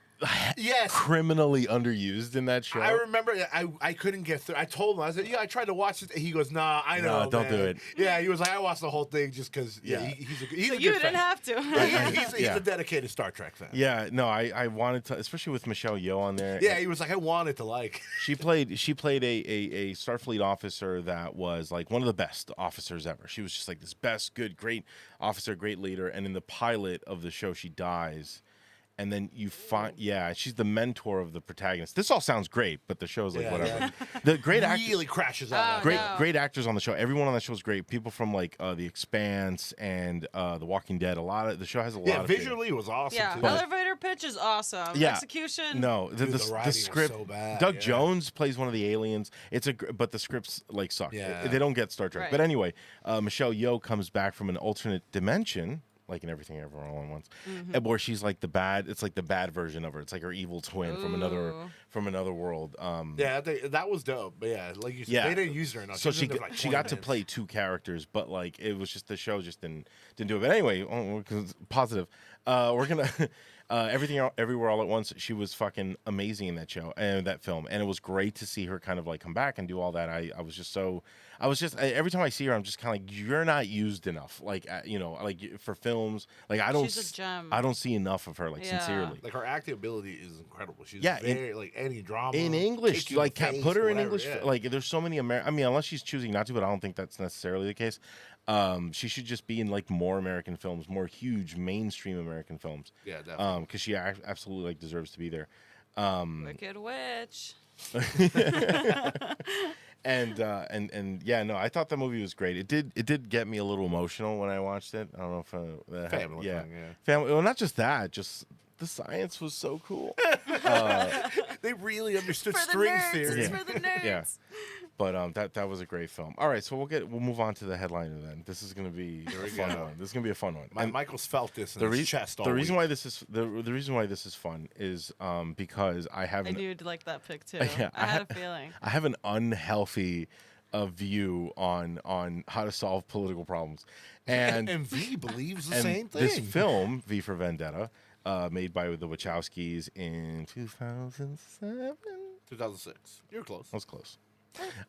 Yes.
criminally underused in that show.
I remember I couldn't get through. I told him, I said, yeah, I tried to watch it. He goes, nah, I know.
No, don't do
man."
it.
Yeah, he was like, I watched the whole thing just because,
Yeah.
he's a
So
good
you didn't
fan.
have to.
He's
Yeah.
a dedicated Star Trek fan.
Yeah, no, I wanted to, especially with Michelle Yeoh on there.
Yeah, he was like, I wanted to like.
She played a Starfleet officer that was like one of the best officers ever. She was just like this best, good, great officer, great leader. And in the pilot of the show, she dies. and then you find she's the mentor of the protagonist. This all sounds great, but the show's like whatever. The great
really crashes out.
great actors on the show. Everyone on the show is great. People from like The Expanse and The Walking Dead. A lot of the show has a lot of
visually it was awesome.
Yeah,
too.
elevator pitch is awesome.
Yeah.
Execution.
No,
Dude, the
the
writing was
script.
so bad,
Doug
yeah.
Jones plays one of the aliens. But the scripts like suck.
Yeah.
They don't get Star Trek.
Right.
But anyway, Michelle Yeoh comes back from an alternate dimension, like in Everything Everywhere All at Once, and where she's like the bad. It's like the bad version of her. It's like her evil twin from another world.
That was dope. But yeah, like you said, they didn't use her enough.
So
was in there for, like,
she
20
got to
minutes.
play two characters, but like it was just the show just didn't do it. But anyway, because positive, we're gonna Everything Everywhere All at Once. She was fucking amazing in that show and that film, and it was great to see her kind of like come back and do all that. I was just every time I see her, I'm just kind of like, you're not used enough, like like for films. Like
She's a gem.
I don't see enough of her, like sincerely.
Like her acting ability is incredible. She's
Yeah,
very, like any drama
In English,
kick you in
like
the face,
put her in
whatever,
English.
yeah.
Like there's so many I mean, unless she's choosing not to, but I don't think that's necessarily the case. She should just be in like more American films, more huge mainstream American films.
Yeah, definitely.
Because she absolutely like deserves to be there.
Wicked Witch.
And yeah, no, I thought the movie was great. It did get me a little emotional when I watched it. I don't know if
Family
yeah,
thing, yeah.
family. Well, not just that, just the science was so cool.
They really understood
For the
string
nerds.
theory.
It's for the nerds.
Yeah. But that was a great film. All right, so we'll move on to the headliner then. This is gonna be a fun one. This is gonna be a fun one. And
Michael's felt this in his chest all
the reason
week.
why this is the reason why this is fun is because I have
I knew you'd like that pick too.
Yeah,
I had a feeling.
I have an unhealthy view on how to solve political problems, and
And V believes the
and
same thing.
this film V for Vendetta, made by the Wachowskis in 2007.
2006. You're close.
I was close.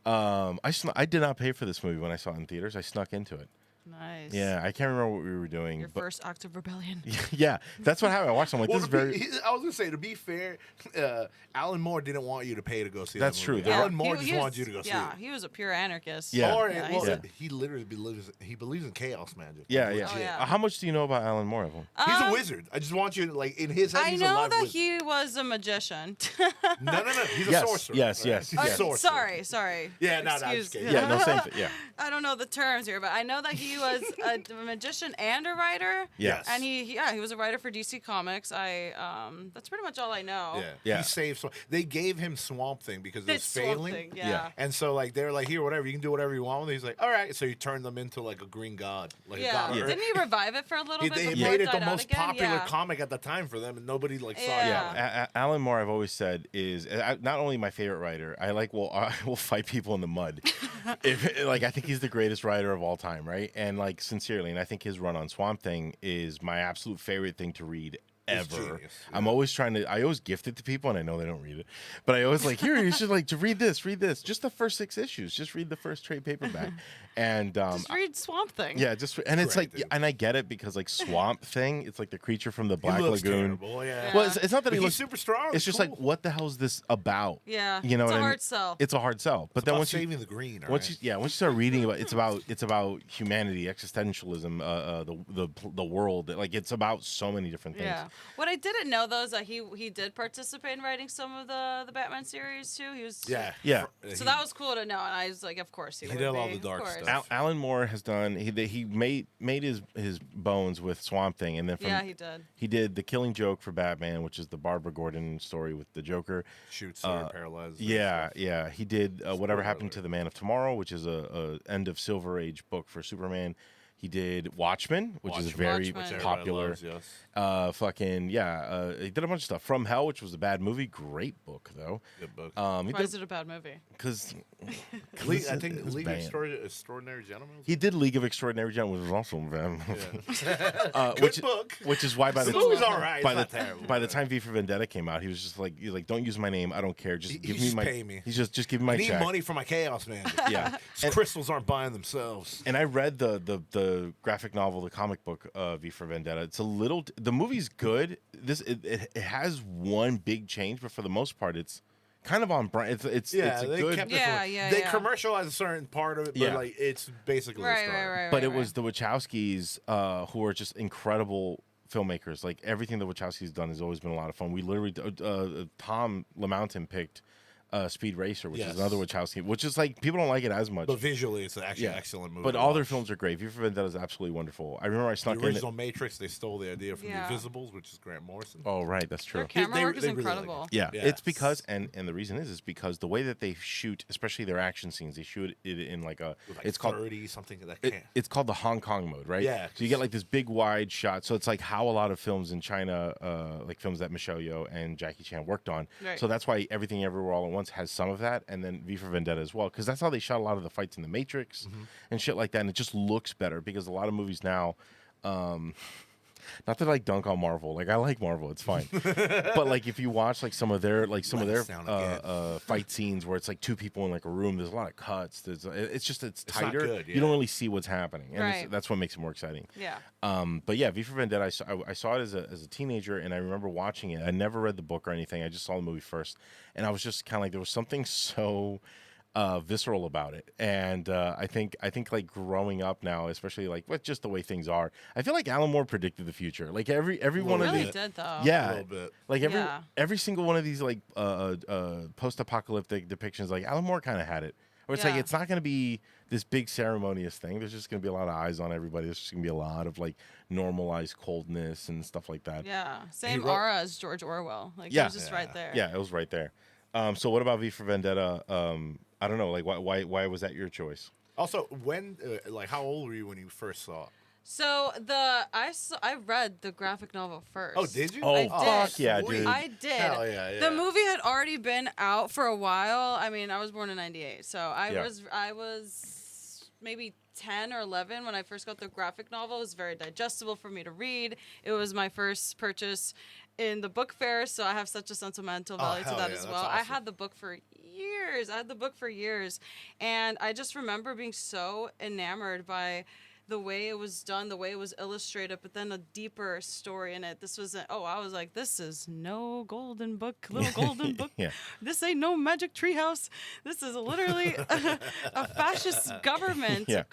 I did not pay for this movie when I saw it in theaters. I snuck into it.
Nice.
Yeah, I can't remember what we were doing.
Your
but
first act of rebellion.
yeah, that's what happened. I watched it. I'm like,
Well,
this is very.
I was gonna say, to be fair, Alan Moore didn't want you to pay to go see.
That's
that
true.
movie.
Yeah.
Alan Moore just wanted you to go see
Yeah,
it.
he was a pure anarchist.
Yeah.
Or
Yeah,
well,
he's-
he literally believes in chaos magic.
Yeah,
Like,
yeah.
legit.
Oh, yeah.
How much do you know about Alan Moore, Evelyn?
He's a wizard. I just want you to, like, in his head,
I
he's a
know
live
that
wizard.
he was a magician.
No. He's a
Yes,
sorcerer.
yes,
right?
yes,
He's a
yes.
sorcerer.
Sorry.
Yeah, no, I'm
Excuse
just kidding.
me.
Yeah, no, same thing. Yeah.
I don't know the terms here, but I know that he was a magician and a writer.
Yes.
And he was a writer for DC Comics. That's pretty much all I know.
Yeah.
Yeah.
He saved Swamp. They gave him Swamp Thing because it was
It's Swamp
failing.
Thing,
Yeah.
yeah.
And so, like, they're like, here, whatever, you can do whatever you want with it. He's like, all right. So he turned them into, like, a green god. Like a god of
Yeah.
Earth.
Didn't he revive it for a little bit
They
before
made
it
it the
died out
most
again?
popular
Yeah.
comic at the time for them, and nobody, like, saw it.
Yeah.
Yeah.
Alan Moore, I've always said, is not only my favorite writer. I will fight people in the mud. I think he's the greatest writer of all time, right? And like sincerely, and I think his run on Swamp Thing is my absolute favorite thing to read ever.
genius, yeah.
I'm always I always gift it to people, and I know they don't read it, but I always like, here, you should like to read this, just the first 6 issues, just read the first trade paperback, and
Just read Swamp Thing.
yeah, and it's
Great,
like,
dude.
and I get it because like Swamp Thing, it's like the creature from the
He
Black
looks
Lagoon.
terrible, yeah.
Well, it's not that
But
he
he's
looks
super strong.
It's just
cool.
like, what the hell is this about?
Yeah.
You know
It's
what
a
I mean?
hard sell.
It's a hard sell. But then
about
once you
saving the green.
once you start reading about it's about humanity, existentialism, the world. Like it's about so many different things.
Yeah. What I didn't know though is that he did participate in writing some of the Batman series too. He was
Yeah.
Yeah.
So that was cool to know, and I was like, of course he would
did all
be,
the dark
of course.
stuff.
Alan Moore has done. He made his bones with Swamp Thing, and then
Yeah, he did.
He did The Killing Joke for Batman, which is the Barbara Gordon story with the Joker.
Shoots her paralyzed. and
Yeah,
stuff.
yeah. He did Whatever Happened
alert.
to the Man of Tomorrow, which is a end of Silver Age book for Superman. He did Watchmen, which is
Watchmen.
very
Which everybody
popular.
Loves, yes.
He did a bunch of stuff. From Hell, which was a bad movie, great book though.
Good book.
He
Why
did
is it a bad movie?
because
I think League of Extraordinary Gentlemen.
he did League of Extraordinary Gentlemen, which was also a bad movie.
Good book.
Which is why by
The
the
movie's all right.
by
It's
the
not terrible.
by the time V for Vendetta came out, he was just like, don't use my name, I don't care, just give me
just
my
pay me.
He's just give me my
I need
check.
money for my chaos man.
Yeah.
These crystals aren't buying themselves.
And I read the graphic novel, the comic book V for Vendetta. It's a little. The movie's good. It has one big change, but for the most part, it's kind of on brand. It's
Yeah,
it's a
they
good.
kept it
Yeah,
from,
yeah,
They
yeah.
commercialized a certain part of it, but
Yeah.
like it's basically the
Right,
story.
right, right.
but
right,
it was the Wachowskis who are just incredible filmmakers. Like everything that Wachowski's done has always been a lot of fun. We literally, Tom LaMountain picked Speed Racer, which is another Wachowski, which is like people don't like it as much.
But visually, it's actually an excellent movie.
But all their films are great. V for Vendetta is absolutely wonderful. I remember I snuck
the original Matrix. They stole the idea from The Invisibles, which is Grant Morrison.
Oh, right, that's true.
Their camera work is
really
incredible.
like
Yeah,
Yeah.
it's because and the reason is because the way that they shoot, especially their action scenes, they shoot it in like a
With like
it's
30
called
something that
it's called the Hong Kong mode, right?
Yeah,
So you get like this big wide shot. So it's like how a lot of films in China, like films that Michelle Yeoh and Jackie Chan worked on.
Right.
So that's why Everything Everywhere All at Once has some of that, and then V for Vendetta as well, because that's how they shot a lot of the fights in the Matrix and shit like that, and it just looks better because a lot of movies now. Not that I like dunk on Marvel, like I like Marvel, it's fine. But like if you watch like some of their fight scenes where it's like two people in like a room, there's a lot of cuts. It's tighter.
not good,
You don't really see what's happening, and
Right.
that's what makes it more exciting.
Yeah.
But yeah, V for Vendetta, I saw it as a teenager, and I remember watching it. I never read the book or anything. I just saw the movie first, and I was just kind of like there was something so visceral about it. And I think like growing up now, especially like with just the way things are, I feel like Alan Moore predicted the future. Like every one of
Really
these,
did though.
a
yeah,
little bit.
like
Yeah.
every single one of these like post-apocalyptic depictions, like Alan Moore kind of had it. Or it's like
Yeah.
it's not going to be this big ceremonious thing. There's just going to be a lot of eyes on everybody. There's just going to be a lot of like normalized coldness and stuff like that.
Yeah. Same
wrote-
aura as George Orwell. Like
Yeah.
it was just right there.
Yeah, it was right there. So what about V for Vendetta? I don't know. Like, why was that your choice?
Also, when, like, how old were you when you first saw it?
So I read the graphic novel first.
Oh, did you?
Oh,
I
fuck
did.
yeah,
sweet.
dude.
I did.
Hell yeah,
The
yeah.
movie had already been out for a while. I mean, I was born in '98, so
Yeah.
I was maybe 10 or 11 when I first got the graphic novel. It was very digestible for me to read. It was my first purchase in the book fair, so I have such a sentimental value to
hell
that
yeah,
as
that's
well. I
awesome.
had the book for years. And I just remember being so enamored by the way it was done, the way it was illustrated, but then a deeper story in it. I was like, this is no golden book, little golden book.
Yeah.
This ain't no magic treehouse. This is literally a fascist government
Yeah.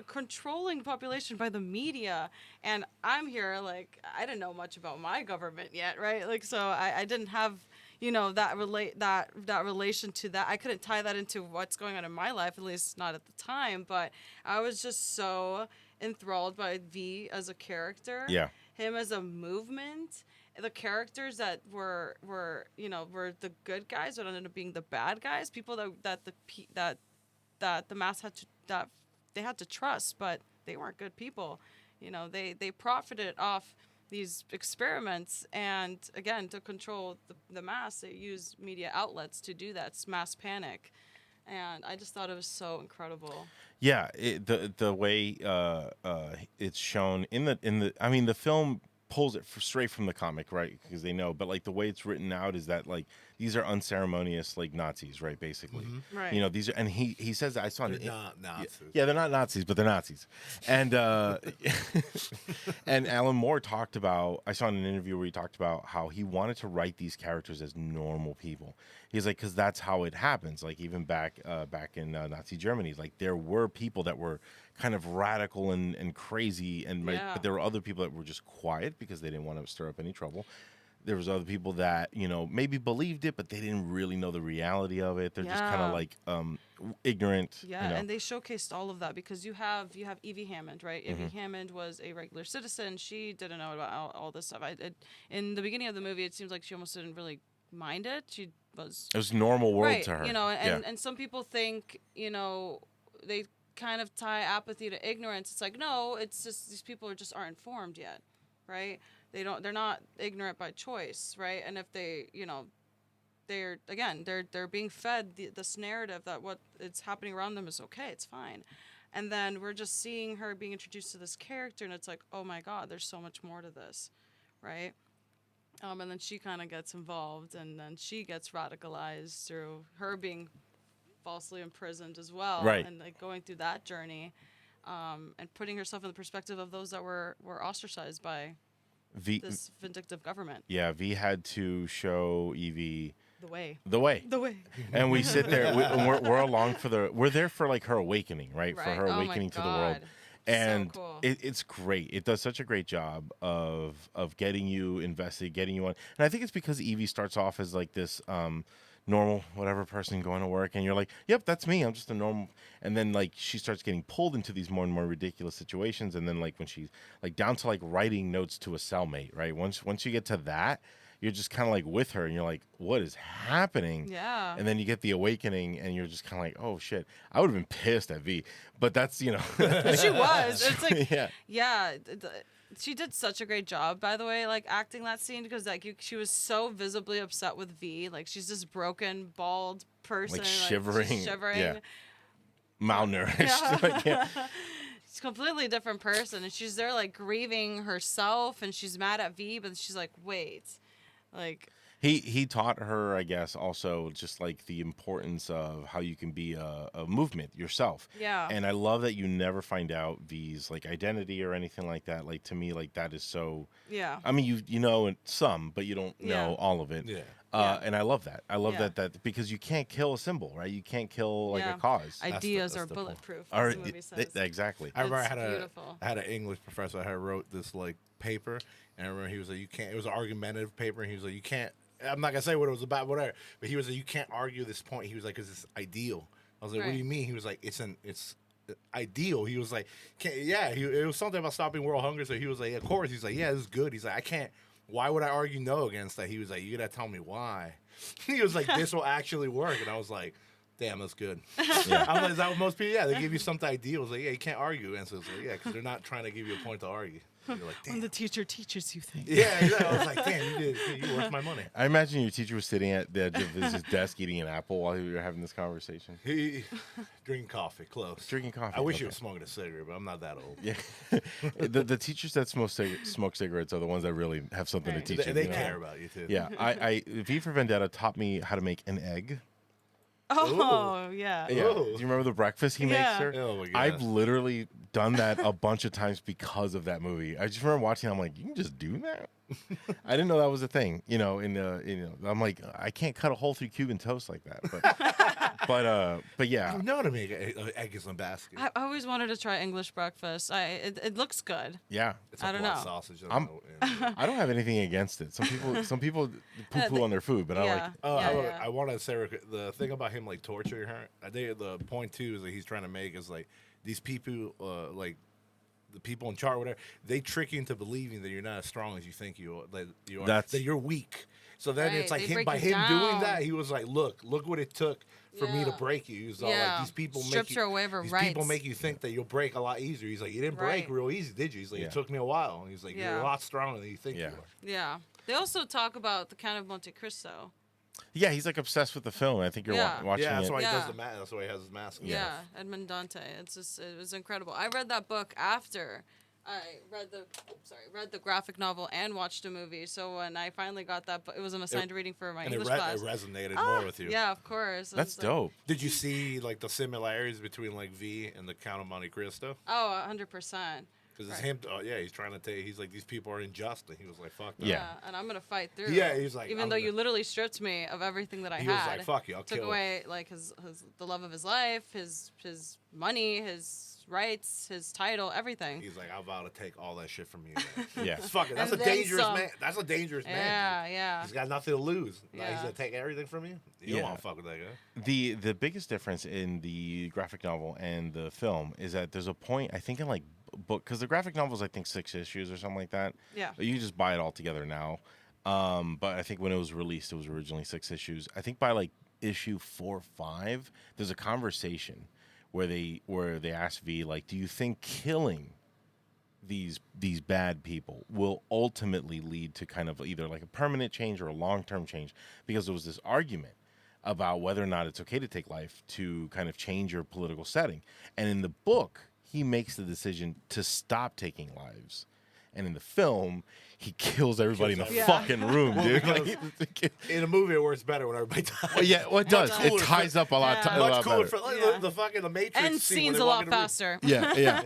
controlling the population by the media. And I'm here, like, I didn't know much about my government yet, right? Like, so I didn't have, that relation to that. I couldn't tie that into what's going on in my life, at least not at the time. But I was just so enthralled by V as a character.
Yeah.
Him as a movement. The characters that were the good guys that ended up being the bad guys. People that the mass had to trust, but they weren't good people. They profited off these experiments, and again, to control the mass, they use media outlets to do that. It's mass panic, and I just thought it was so incredible.
Yeah, the way it's shown in the I mean the film pulls it straight from the comic, right? Because they know, but like the way it's written out is that like these are unceremonious like Nazis, right? Basically,
Right.
These are, and he says that I saw
They're
an
not Nazis.
Yeah, they're not Nazis, but they're Nazis. And and Alan Moore talked about, I saw in an interview where he talked about how he wanted to write these characters as normal people. He's like, because that's how it happens. Like even back in Nazi Germany, like there were people that were kind of radical and crazy, but there were other people that were just quiet because they didn't want to stir up any trouble. There was other people that, maybe believed it, but they didn't really know the reality of it. They're just kind
Yeah.
of like ignorant.
Yeah, and they showcased all of that because you have Evie Hammond, right? Evie Hammond was a regular citizen. She didn't know about all this stuff. In the beginning of the movie, it seems like she almost didn't really mind it. She was
It was normal world
right,
to her.
and some people think, they kind of tie apathy to ignorance. It's like, no, it's just these people just aren't informed yet, right? They're not ignorant by choice, right? And if they, they're being fed this narrative that what is happening around them is okay, it's fine. And then we're just seeing her being introduced to this character, and it's like, oh my God, there's so much more to this, right? And then she kind of gets involved, and then she gets radicalized through her being falsely imprisoned as well,
Right.
and like going through that journey, and putting herself in the perspective of those that were ostracized by this vindictive government.
Yeah, V had to show Evie
The way.
the way. And we sit there, we're along we're there for like her awakening, right? For
Right.
her
Oh my
awakening to the world.
God.
And
cool.
it's great. It does such a great job of getting you invested, getting you on. And I think it's because Evie starts off as like this normal whatever person going to work, and you're like, yep, that's me. I'm just a normal. And then like she starts getting pulled into these more and more ridiculous situations, and then like when she's like down to like writing notes to a cellmate, right? Once you get to that, you're just kind of like with her, and you're like, what is happening?
Yeah.
And then you get the awakening, and you're just kind of like, oh shit, I would have been pissed at V, but that's
But she was. It's like,
yeah.
yeah. She did such a great job, by the way, like acting that scene because like she was so visibly upset with V. Like she's this broken, bald person,
Like
she's
shivering,
shivering.
yeah. Malnourished.
Yeah.
Like, yeah.
She's a completely different person, and she's there like grieving herself, and she's mad at V, but she's like, wait, like.
He taught her, I guess, also just like the importance of how you can be a movement yourself.
Yeah.
And I love that you never find out V's like identity or anything like that. Like to me, like that is so.
Yeah.
I mean, you know some, but you don't know
Yeah.
all of it.
Yeah.
And I love that. I love
Yeah.
that because you can't kill a symbol, right? You can't kill like
Yeah.
a cause.
Ideas
that's
are
the point.
bulletproof,
Or-
as the movie says.
exactly.
I remember
It's
I had
beautiful.
I had an English professor that wrote this like paper, and I remember he was like, you can't. It was an argumentative paper, and he was like, you can't. I'm not gonna say what it was about, whatever. But he was like, you can't argue this point. He was like, because it's ideal. I was like, what do
Right.
you mean? He was like, it's ideal. He was like, it was something about stopping world hunger. So he was like, of course. He's like, yeah, this is good. He's like, I can't. Why would I argue no against that? He was like, you gotta tell me why. He was like, this will actually work, and I was like, damn, that's good.
Yeah.
I'm like, is that what most people? Yeah, they give you something ideal. It's like, yeah, you can't argue. And so it's like, yeah, because they're not trying to give you a point to argue. You're like,
When
damn.
the teacher teaches you things.
Yeah, exactly. I was like, damn, you worth my money.
I imagine your teacher was sitting at the edge of his desk eating an apple while we were having this conversation.
He drinking coffee, close.
Drinking coffee.
I wish
okay.
he was smoking a cigarette, but I'm not that old.
Yeah, the teachers that smoke cigarettes are the ones that really have something
Right.
to teach you.
They
you know?
care about you too.
Yeah, I V for Vendetta taught me how to make an egg.
Oh, yeah.
Yeah.
Ooh.
Do you remember the breakfast he
Yeah.
makes her?
Oh my
I've
goodness.
literally done that a bunch of times because of that movie. I just remember watching. I'm like, you can just do that. I didn't know that was a thing. I'm like, I can't cut a hole through Cuban toast like that. But
I
yeah,
don't know how to make eggs in a basket.
I always wanted to try English breakfast. It looks good.
yeah.
It's
I don't
blood
know.
sausage.
I'm- I don't have anything against it. Some people poo-poo on their food, but I like.
Yeah.
I want to say the thing about him like torturing her. I think the point too is that he's trying to make is like these people like the people in charge, whatever, they trick you into believing that you're not as strong as you think you are. That you're weak. So then
Right,
it's like
they
him
break
by
you
him doing
down.
that, he was like, look what it took for me to
Yeah.
break you. He was all
Yeah.
like, these people
Strips
make you,
her away of her
these people
rights.
make you think that you'll break a lot easier. He's like, you didn't break
Right.
real easy, did you? He's like,
Yeah.
it took me a while. And he's like, you're
Yeah.
a lot stronger than you think
Yeah.
you are.
Yeah. They also talk about the Count of Monte Cristo.
Yeah, he's like obsessed with the film. I think you're
Yeah.
watching
Yeah, that's
it.
why he does
Yeah.
the mask. That's why he has his mask. on.
Yeah. Edmond Dante. It was incredible. I read that book after I read the graphic novel and watched a movie. So when I finally got that, it was an assigned reading for my
And
English
it
class.
resonated more with you.
Yeah, of course.
That's
It's like,
dope.
Did you see like the similarities between like V and the Count of Monte Cristo?
Oh, 100%.
Because it's
Right.
him. He's trying to take. He's like, these people are unjust, and he was like, fuck that.
Yeah.
And I'm gonna fight through.
Yeah, he's like,
even
I'm
though
gonna-
you literally stripped me of everything that I
He was
had.
like, fuck you, I'll
took
kill
away like the love of his life, his money, his rights, his title, everything.
He's like, I vow to take all that shit from you.
Yeah.
Fuck it. That's
And
a
then
dangerous
some.
man. That's a dangerous man.
Yeah, yeah.
He's got nothing to lose. Now he's
Yeah.
gonna take everything from you. You
Yeah.
don't want to fuck with that guy.
The biggest difference in the graphic novel and the film is that there's a point, I think, in like book, because the graphic novel is I think 6 issues or something like that.
Yeah.
You can just buy it all together now. But I think when it was released, it was originally 6 issues. I think by like issue 4 or 5, there's a conversation where they ask V like, do you think killing these bad people will ultimately lead to kind of either like a permanent change or a long-term change? Because there was this argument about whether or not it's okay to take life to kind of change your political setting. And in the book, he makes the decision to stop taking lives. And in the film, he kills everybody in the
Kills
fucking room, dude. Like,
In a movie, it works better when everybody dies.
well, yeah, well, it does.
does.
It
Cooler
ties up a lot.
Yeah.
a
Much
lot
cooler
better.
for like,
Yeah.
the fucking the Matrix
And
scene when
scenes
they
a
walk
lot
in the room.
faster.
Yeah.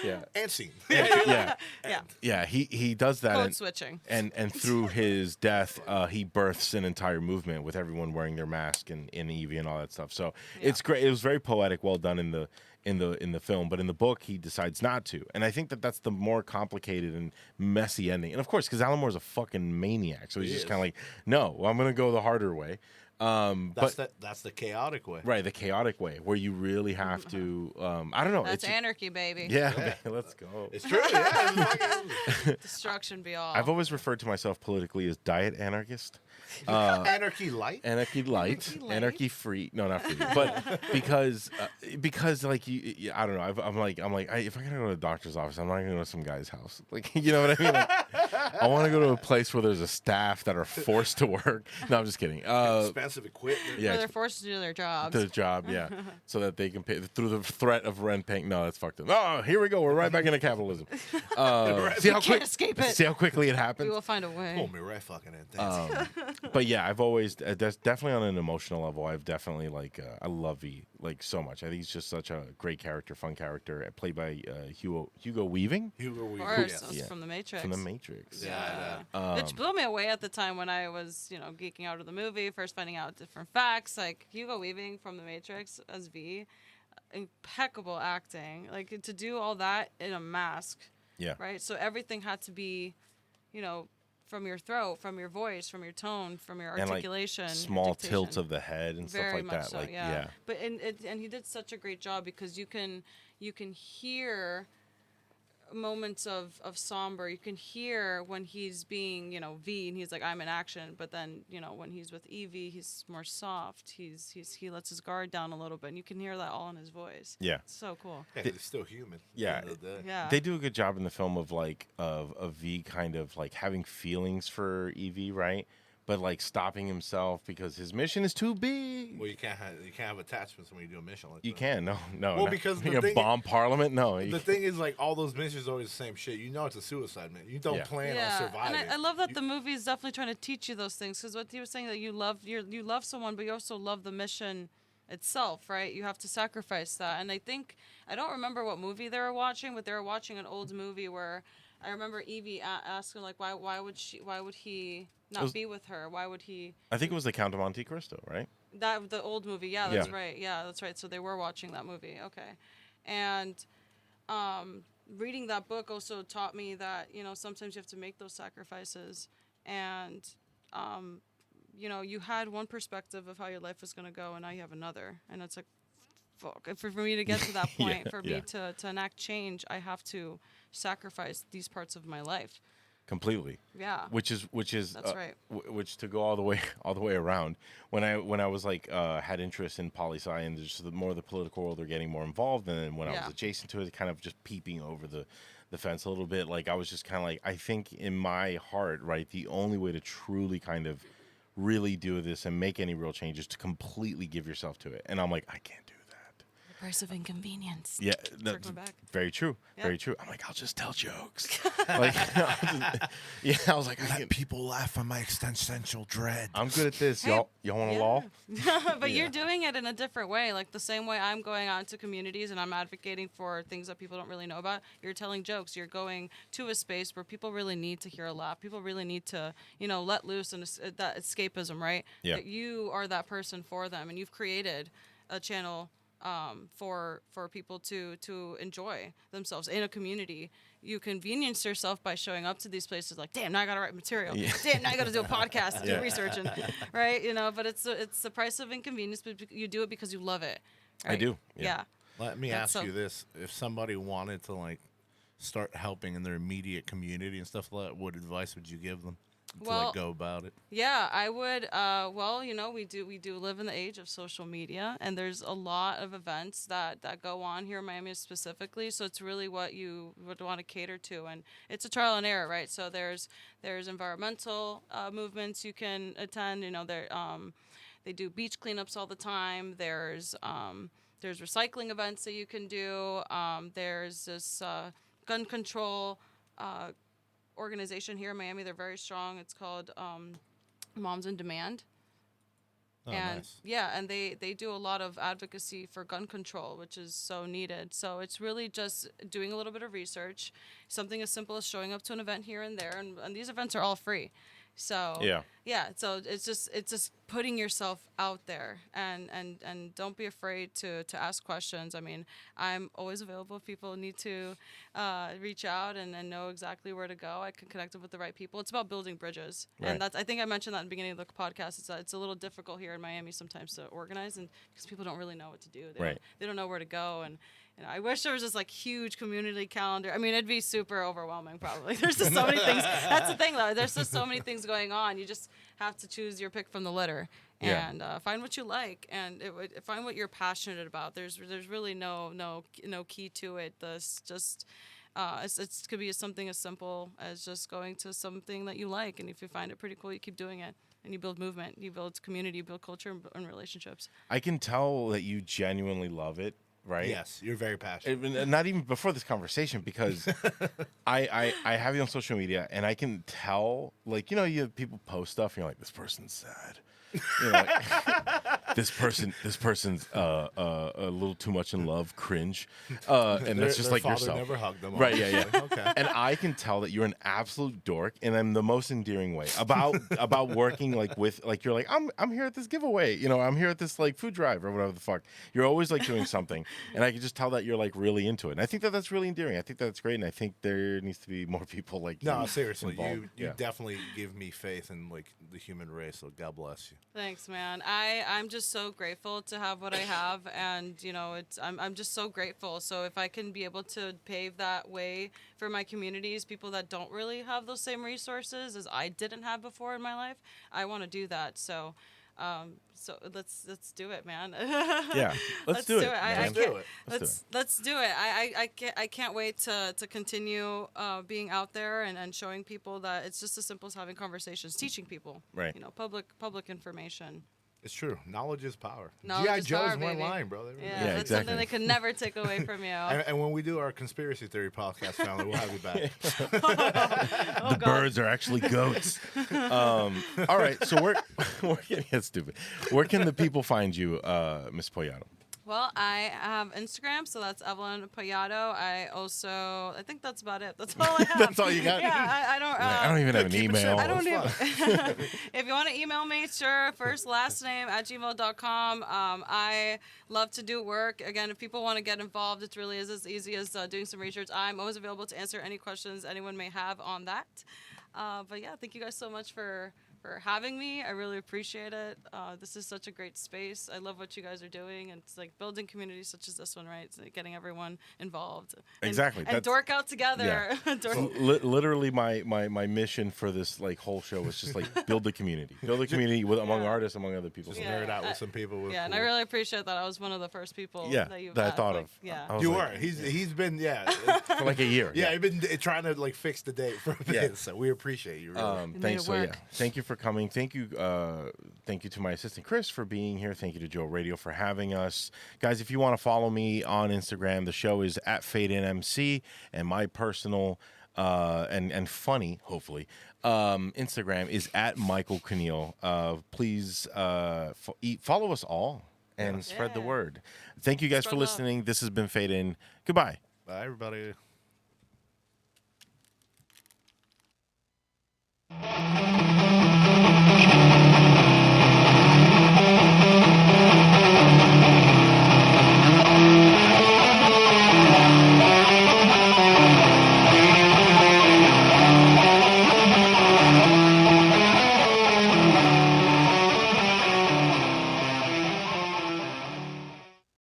Yeah.
And scene.
Yeah.
Yeah.
Yeah. He does that.
Code
and-
switching.
And through his death, he births an entire movement with everyone wearing their mask and Evie and all that stuff. So it's great. It was very poetic, well done in the film. But in the book, he decides not to. And I think that's the more complicated and messy ending. And of course, because Alan Moore's a fucking maniac, so he's
He
just
is.
kind of like, no, I'm gonna go the harder way.
That's
But
that's the chaotic way.
right, the chaotic way, where you really have to. I don't know.
That's
it's
anarchy, baby.
yeah. Let's go.
It's true. Yeah, it's fucking-
Destruction be all.
I've always referred to myself politically as diet anarchist.
Anarchy light.
Anarchy light,
Anarchy light.
anarchy free. No, not free, but because like I don't know. If I gotta go to the doctor's office, I'm not gonna go to some guy's house. Like, you know what I mean? Like, I want to go to a place where there's a staff that are forced to work. No, I'm just kidding.
Expensive equipment.
Yeah,
Where they're forced to do their jobs.
the job, yeah, so that they can pay through the threat of rent paying. No, that's fucked up. Oh, here we go. We're right back into capitalism. See how
Can't escape it.
See how quickly it
We
happens.
will find a way.
Pull me right fucking in. Thanks.
But yeah, I've always definitely on an emotional level. I've definitely I love V like so much. I think he's just such a great character, fun character, played by Hugo Weaving
Hugo
Of
Weaving.
course,
Yes.
that's
Yeah.
from the Matrix.
from The Matrix.
Yeah.
Which blew me away at the time when I was, geeking out of the movie, first finding out different facts. Like Hugo Weaving from The Matrix as V, impeccable acting. Like to do all that in a mask,
Yeah.
right? So everything had to be, from your throat, from your voice, from your tone, from your
And like
articulation, your
small
dictation.
tilts of the head and stuff
Very
like
much
that.
so,
Like
yeah. But and he did such a great job because you can hear moments of somber. You can hear when he's being V and he's like, I'm in action, but then when he's with Evie, he's more soft. He lets his guard down a little bit, and you can hear that all in his voice.
Yeah.
It's so cool.
Yeah, he's still human.
Yeah.
At the end of the day.
Yeah.
They do a good job in the film of of V kind of like having feelings for Evie, right? But like stopping himself because his mission is too big.
Well, you can't have attachments when you do a mission like
You
that.
can no.
Well,
no.
because
you
the
can
thing-
bomb Parliament. No, you
The thing is, like, all those missions are always the same shit. You know it's a suicide mission. You don't
Yeah.
plan on
Yeah,
surviving.
and I love that the movie is definitely trying to teach you those things because what he was saying that you love someone, but you also love the mission itself, right? You have to sacrifice that, and I think I don't remember what movie they were watching, but they were watching an old movie where I remember Evie asking like, why would he not
was-
be with her? Why would he?
I think it was the Count of Monte Cristo, right?
The old movie, yeah, that's
Yeah.
right, yeah, that's right. So they were watching that movie, okay, and reading that book also taught me that sometimes you have to make those sacrifices, and you had one perspective of how your life was going to go, and now you have another, and it's like, fuck. For me to get to that point,
Yeah,
for
yeah.
me to enact change, I have to sacrifice these parts of my life.
Completely.
Yeah.
Which is
That's right.
Which to go all the way around. When I was had interest in poli sci and just the more the political world are getting more involved, and then when I was
Yeah.
adjacent to it, kind of just peeping over the fence a little bit, like I was just kind of like, I think in my heart, right, the only way to truly kind of really do this and make any real change is to completely give yourself to it. And I'm like, I can't do that.
The price of inconvenience.
Yeah, no,
Circling back.
very true.
Yeah.
Very true. I'm like, I'll just tell jokes. Like, yeah, I was like,
people laugh on my existential dread.
I'm good at this.
Hey,
Y'all want to
yeah.
law?
But you're doing it in a different way. Like the same way I'm going out into communities and I'm advocating for things that people don't really know about. You're telling jokes. You're going to a space where people really need to hear a laugh. People really need to, let loose and that escapism, right?
Yeah.
That you are that person for them, and you've created a channel for people to enjoy themselves in a community. You convenience yourself by showing up to these places like, damn, now I gotta write material.
Yeah.
Damn, now I gotta do a podcast and
Yeah.
do research, and right, But it's the price of inconvenience, but you do it because you love it.
I
right?
do, yeah.
Yeah.
Let me
That's
ask
so-
you this: if somebody wanted to start helping in their immediate community and stuff like that, what advice would you give them to
Well,
go about it?
Yeah, I would. Well, we do live in the age of social media, and there's a lot of events that go on here in Miami specifically. So it's really what you would want to cater to, and it's a trial and error, right? So there's environmental movements you can attend. They do beach cleanups all the time. There's recycling events that you can do. There's this gun control organization here in Miami. They're very strong. It's called Moms in Demand.
Oh,
And
nice.
yeah, and they do a lot of advocacy for gun control, which is so needed. So it's really just doing a little bit of research, something as simple as showing up to an event here and there, and these events are all free. So
Yeah.
so it's just putting yourself out there, and don't be afraid to ask questions. I mean, I'm always available if people need to reach out and know exactly where to go. I can connect them with the right people. It's about building bridges,
Right.
and I think I mentioned that in the beginning of the podcast. It's a little difficult here in Miami sometimes to organize, and because people don't really know what to do.
Right.
They don't know where to go, and I wish there was this like huge community calendar. I mean, it'd be super overwhelming probably. There's just so many things. That's the thing though. There's just so many things going on. You just have to choose your pick from the litter
Yeah.
and find what you like and find what you're passionate about. There's really no key to it. This just it could be something as simple as just going to something that you like, and if you find it pretty cool, you keep doing it. And you build movement, you build community, you build culture and relationships.
I can tell that you genuinely love it, right?
Yes, you're very passionate.
And not even before this conversation, because I have you on social media, and I can tell, like, you have people post stuff, and you're like, this person's sad. Like, this person's a little too much in love, cringe, and that's just
their
like
father
yourself,
never hugged them.
right? Yeah.
Okay.
And I can tell that you're an absolute dork, and in the most endearing way about working like with like you're like I'm here at this giveaway, I'm here at this like food drive or whatever the fuck. You're always like doing something, and I can just tell that you're like really into it. And I think that that's really endearing. I think that's great, and I think there needs to be more people like you.
No, seriously,
involved.
you definitely give me faith in like the human race. So God bless you.
Thanks, man. I'm just so grateful to have what I have, and I'm just so grateful. So if I can be able to pave that way for my communities, people that don't really have those same resources as I didn't have before in my life, I want to do that. So let's do it, man.
Yeah, let's do it.
Let's do it.
Let's do it. I can't wait to continue being out there and showing people that it's just as simple as having conversations, teaching people.
Right.
Public information.
It's true. Knowledge is power.
Knowledge
G.I.
is
Joe's
power,
one
baby.
line, bro.
Yeah,
Yeah,
that's
exactly.
something they can never take away from you.
And when we do our conspiracy theory podcast, family, we'll have you back.
The birds are actually goats. All right, so we're getting it stupid. Where can the people find you, Miss Poyato?
Well, I have Instagram, so that's Evelyn Poyato. I think that's about it. That's all I have.
That's all you got?
Yeah, I don't.
I don't even have an
keep it
email.
simple.
I don't
It's
even. If you want to email me, sure. First, last name @gmail.com. I love to do work. Again, if people want to get involved, it really is as easy as doing some research. I'm always available to answer any questions anyone may have on that. But yeah, thank you guys so much for having me. I really appreciate it. This is such a great space. I love what you guys are doing, and it's like building communities such as this one, right? It's like getting everyone involved.
Exactly.
And dork out together.
Yeah. Literally, my mission for this like whole show was just like build the community, among artists, among other people.
Just
So,
nerd out with some people.
Yeah, and I really appreciate that. I was one of the first people that
that
you've
I
had,
thought
like,
of.
Yeah.
I was
You
like,
were. He's been
for like a year.
yeah. He's been trying to like fix the date for a bit.
Yeah.
So we appreciate you. Really.
made
Thanks.
it
So yeah,
work.
thank you for coming. Thank you to my assistant Chris for being here. Thank you to Jolt Radio for having us, guys. If you want to follow me on Instagram, the show is @FadeInMC, and my personal and funny, hopefully, Instagram is @MichaelConneal. Please follow us all and spread the
Yeah.
word. Thank you guys
Spread
for
love.
listening. This has been Fade In. Goodbye.
Bye, everybody.